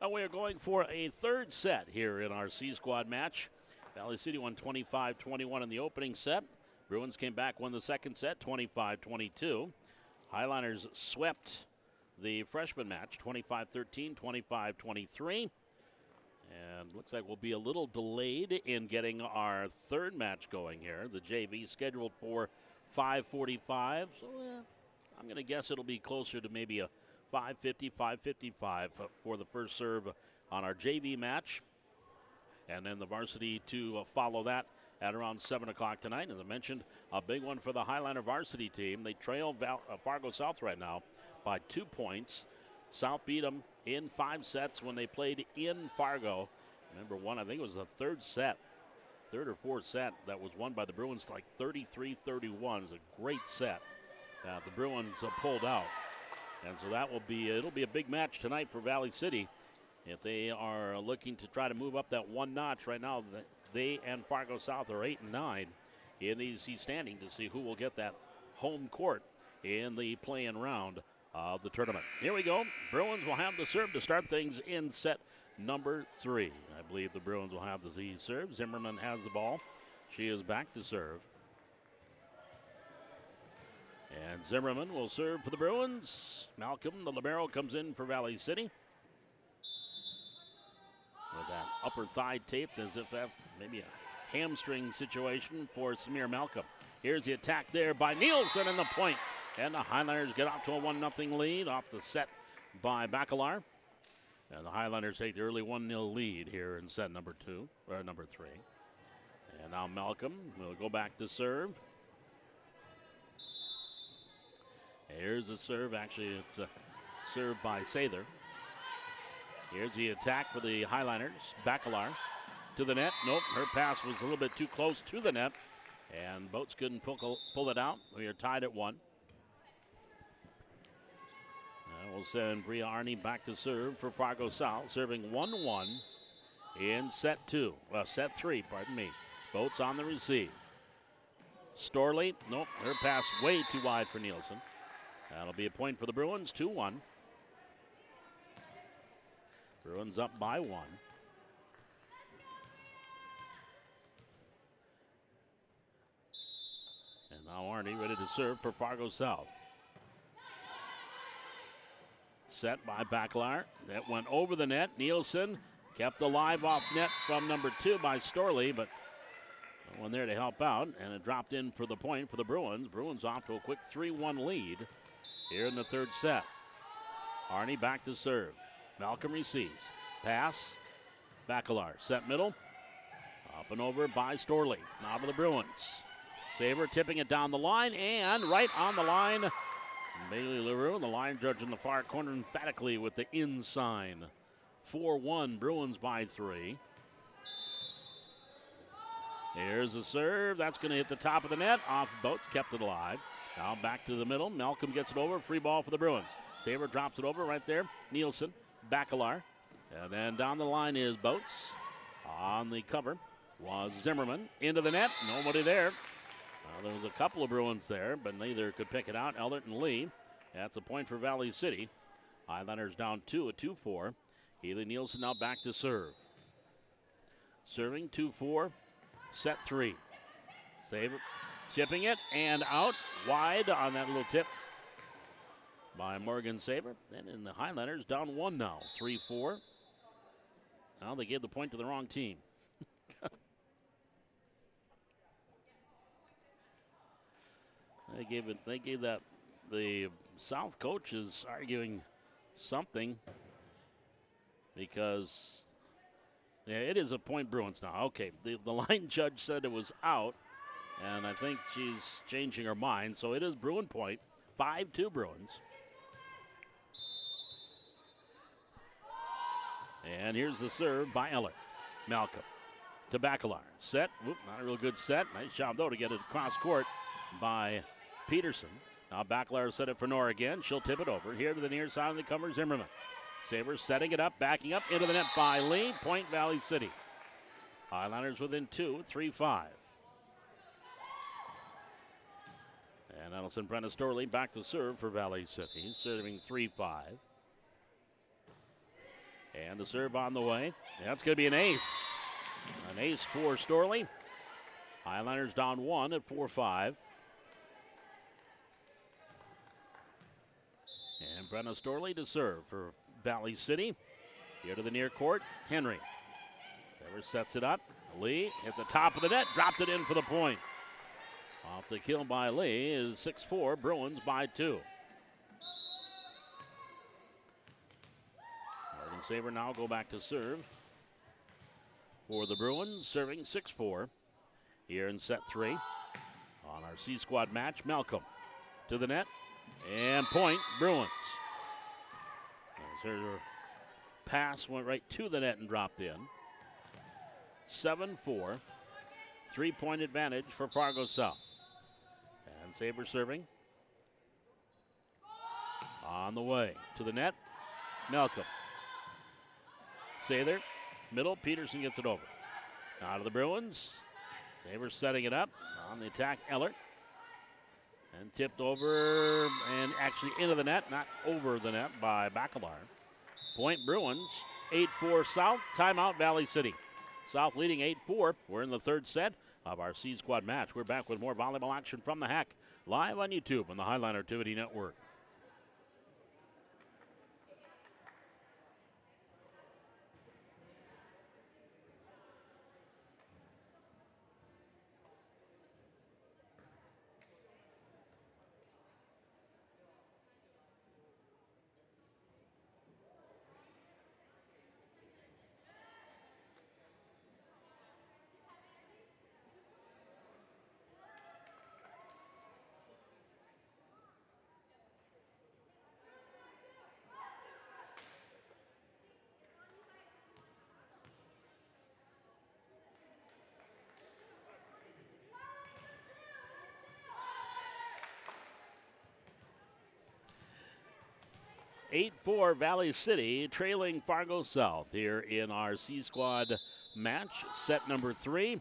We are going for a third set here in our C squad match. Valley City won 25-21 in the opening set. Bruins came back, won the second set, 25-22. Highlanders swept the freshman match, 25-13, 25-23. And looks like we'll be a little delayed in getting our third match going here. The JV scheduled for 5:45. So I'm going to guess it'll be closer to maybe a 5:50, 5:55 for the first serve on our JV match. And then the varsity to follow that at around 7 o'clock tonight. As I mentioned, a big one for the Highlander varsity team. They trail Fargo South right now by 2 points. South beat them in 5 sets when they played in Fargo. Remember one, I think it was the third or fourth set that was won by the Bruins, like 33-31. It was a great set that the Bruins pulled out. And so it'll be a big match tonight for Valley City. If they are looking to try to move up that one notch right now, they and Fargo South are 8 and 9 in the EC standing to see who will get that home court in the play-in round of the tournament. Here we go. Bruins will have the serve to start things in set number 3. I believe the Bruins will have the serve. Zimmerman has the ball. She is back to serve. And Zimmerman will serve for the Bruins. Malcolm, the libero, comes in for Valley City with that upper thigh taped as if that maybe a hamstring situation for Samir Malcolm. Here's the attack there by Nielsen and the point. And the Highlanders get off to a 1-0 lead off the set by Bacalar. And the Highlanders take the early 1-0 lead here in set number 3. And now Malcolm will go back to serve. Here's the serve. Actually, it's a serve by Sather. Here's the attack for the Highlanders. Bacalar to the net. Nope, her pass was a little bit too close to the net. And Boats couldn't pull it out. We are tied at 1. We'll send Bria Arney back to serve for Fargo South, serving 1-1 in set 3, pardon me. Boats on the receive. Storley, nope, her pass way too wide for Nielsen. That'll be a point for the Bruins, 2-1. Bruins up by 1. And now Arney ready to serve for Fargo South. Set by Bacalar. That went over the net. Nielsen kept alive off net from number 2 by Storley, but no one there to help out, and it dropped in for the point for the Bruins. Bruins off to a quick 3-1 lead here in the third set. Arney back to serve. Malcolm receives. Pass. Bacalar. Set middle. Up and over by Storley. Now to the Bruins. Saber tipping it down the line, and right on the line, Bailey LaRue, the line judge in the far corner, emphatically with the in sign. 4-1, Bruins by 3. Here's the serve. That's going to hit the top of the net. Off Boats, kept it alive. Now back to the middle. Malcolm gets it over. Free ball for the Bruins. Saber drops it over right there. Nielsen, Bacalar. And then down the line is Boats. On the cover was Zimmerman. Into the net. Nobody there. There was a couple of Bruins there, but neither could pick it out. Eldert and Lee. That's a point for Valley City. Highlanders down 2 at 2-4. Keely Nielsen now back to serve. Serving 2-4, set 3. Saber chipping it and out wide on that little tip by Morgan Saber. Then in the Highlanders down 1 now, 3-4. Now they gave the point to the wrong team. They gave that. The South coach is arguing something because it is a point Bruins now. Okay, the line judge said it was out, and I think she's changing her mind. So it is Bruin point, 5-2 Bruins. And here's the serve by Eller. Malcolm to Bacalar. Set. Whoop, not a real good set. Nice job, though, to get it across court by Peterson. Now Bacalar set it for Nora again. She'll tip it over. Here to the near side of the cover, Zimmerman. Sabres setting it up, backing up into the net by Lee. Point Valley City. Highlanders within 2, 3-5. And that'll send Brenna Storley back to serve for Valley City, serving 3-5. And the serve on the way. That's going to be an ace. An ace for Storley. Highlanders down 1 at 4-5. And Brenna Storley to serve for Valley City. Here to the near court, Henry. Sever sets it up. Lee hit the top of the net, dropped it in for the point. Off the kill by Lee is 6-4, Bruins by 2. Morgan Saber now go back to serve for the Bruins, serving 6-4. here in set 3 on our C Squad match. Malcolm to the net, and point Bruins. As her pass went right to the net and dropped in. 7-4, 3-point advantage for Fargo South. And Sabres serving. On the way to the net, Malcolm. Sather, middle, Peterson gets it over. Now to the Bruins. Sabres setting it up. On the attack, Eller. And tipped over and actually into the net, not over the net by Bacalar. Point Bruins, 8-4 South. Timeout Valley City. South leading 8-4. We're in the third set of our C Squad match. We're back with more volleyball action from the Hack, live on YouTube on the Highline Activity Network. (8-4) Valley City trailing Fargo South here in our C Squad match, set number 3.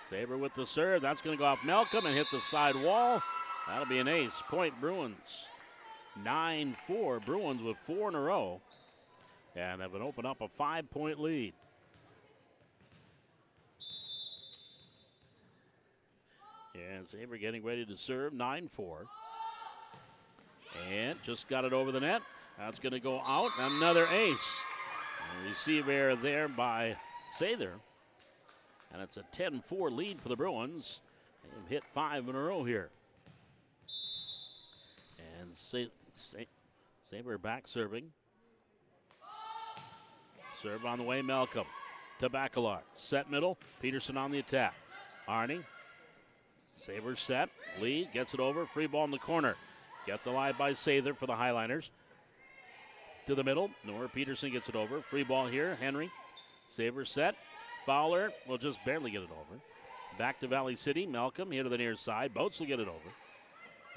Sabre with the serve. That's going to go off Malcolm and hit the side wall. That'll be an ace. Point Bruins. 9-4. Bruins with 4 in a row and have opened up a 5-point lead. And Sabre getting ready to serve. 9-4. And just got it over the net. That's going to go out. Another ace. And receive error there by Sather. And it's a 10-4 lead for the Bruins. They've hit 5 in a row here. And Sabre back serving. Serve on the way, Malcolm to Bacalar. Set middle. Peterson on the attack. Arnie. Sabre set. Lee gets it over. Free ball in the corner. Get the line by Sather for the Highliners. To the middle. Nora Peterson gets it over. Free ball here. Henry. Sabre set. Fowler will just barely get it over. Back to Valley City. Malcolm here to the near side. Boats will get it over.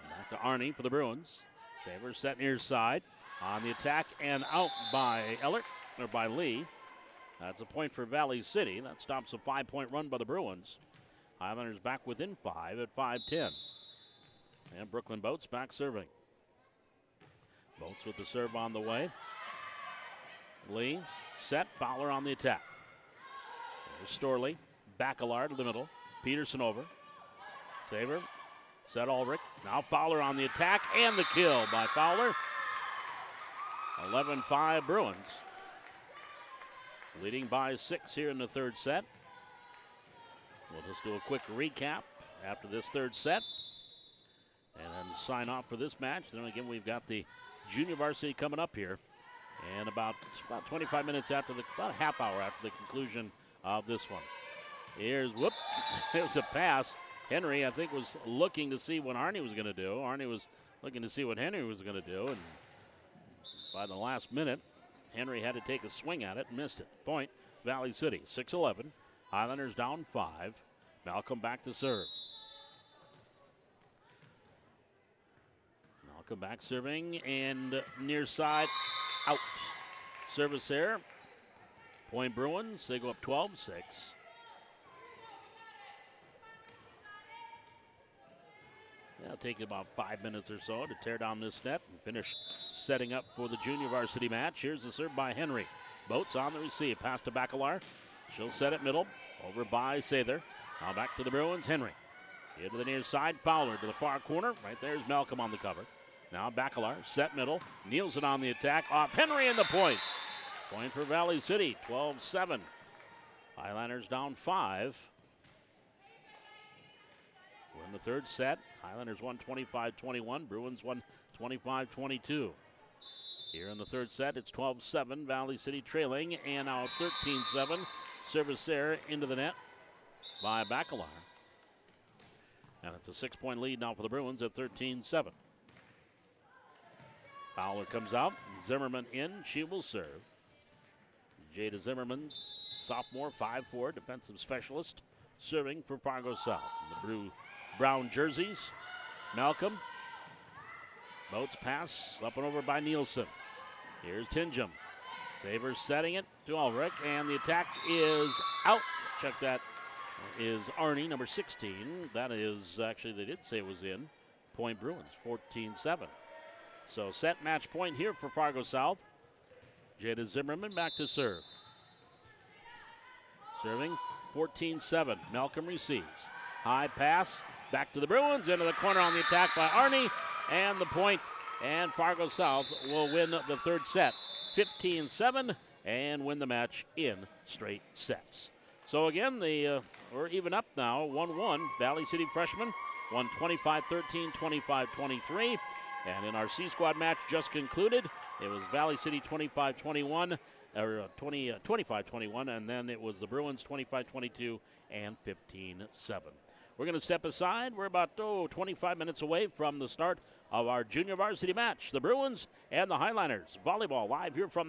And back to Arnie for the Bruins. Sabre set near side. On the attack and out by by Lee. That's a point for Valley City. That stops a 5-point run by the Bruins. Highlanders back within 5 at 5-10. And Brooklyn Boats back serving. Boats with the serve on the way. Lee set. Fowler on the attack. There's Storley. Bacalar to the middle. Peterson over. Sabre. Set Ulrich. Now Fowler on the attack and the kill by Fowler. 11-5 Bruins. Leading by 6 here in the third set. We'll just do a quick recap after this third set. And then sign off for this match. Then again, we've got the junior varsity coming up here. And about 25 minutes after about a half hour after the conclusion of this one. Here's, there's a pass. Henry, I think, was looking to see what Arnie was going to do. Arnie was looking to see what Henry was going to do. And by the last minute, Henry had to take a swing at it and missed it. Point, Valley City, 6-11. Highlanders down 5. Malcolm back to serve. Malcolm back serving and near side out. Service error. Point Bruins, they go up 12-6. It'll take about 5 minutes or so to tear down this net and finish setting up for the junior varsity match. Here's the serve by Henry. Boats on the receive. Pass to Bacalar. She'll set it middle. Over by Sather. Now back to the Bruins. Henry. Into the near side. Fowler to the far corner. Right there's Malcolm on the cover. Now Bacalar. Set middle. Nielsen on the attack. Off Henry in the point. Point for Valley City. 12-7. Highlanders down 5. We're in the third set. Highlanders won 25-21. Bruins won 25-22. Here in the third set, it's 12-7. Valley City trailing, and now 13-7. Service there into the net by Bacalar. And it's a 6-point lead now for the Bruins at 13-7. Fowler comes out. Zimmerman in. She will serve. Jada Zimmerman, sophomore, 5'4", defensive specialist, serving for Fargo South. In the brown jerseys. Malcolm. Boats pass up and over by Nielsen. Here's Tingham. Savers setting it to Ulrich, and the attack is out. Check that. Is Arnie, number 16. That is, actually, they did say it was in. Point Bruins, 14-7. So set match point here for Fargo South. Jada Zimmerman back to serve. Serving, 14-7. Malcolm receives. High pass, back to the Bruins, into the corner on the attack by Arnie, and the point. And Fargo South will win the third set, 15-7, and win the match in straight sets. So again, we're even up now, 1-1. Valley City freshmen won 25-13, 25-23. And in our C-Squad match just concluded, it was Valley City 25-21, or 25-21, and then it was the Bruins 25-22 and 15-7. We're going to step aside. We're about 25 minutes away from the start of our junior varsity match. The Bruins and the Highliners volleyball live here from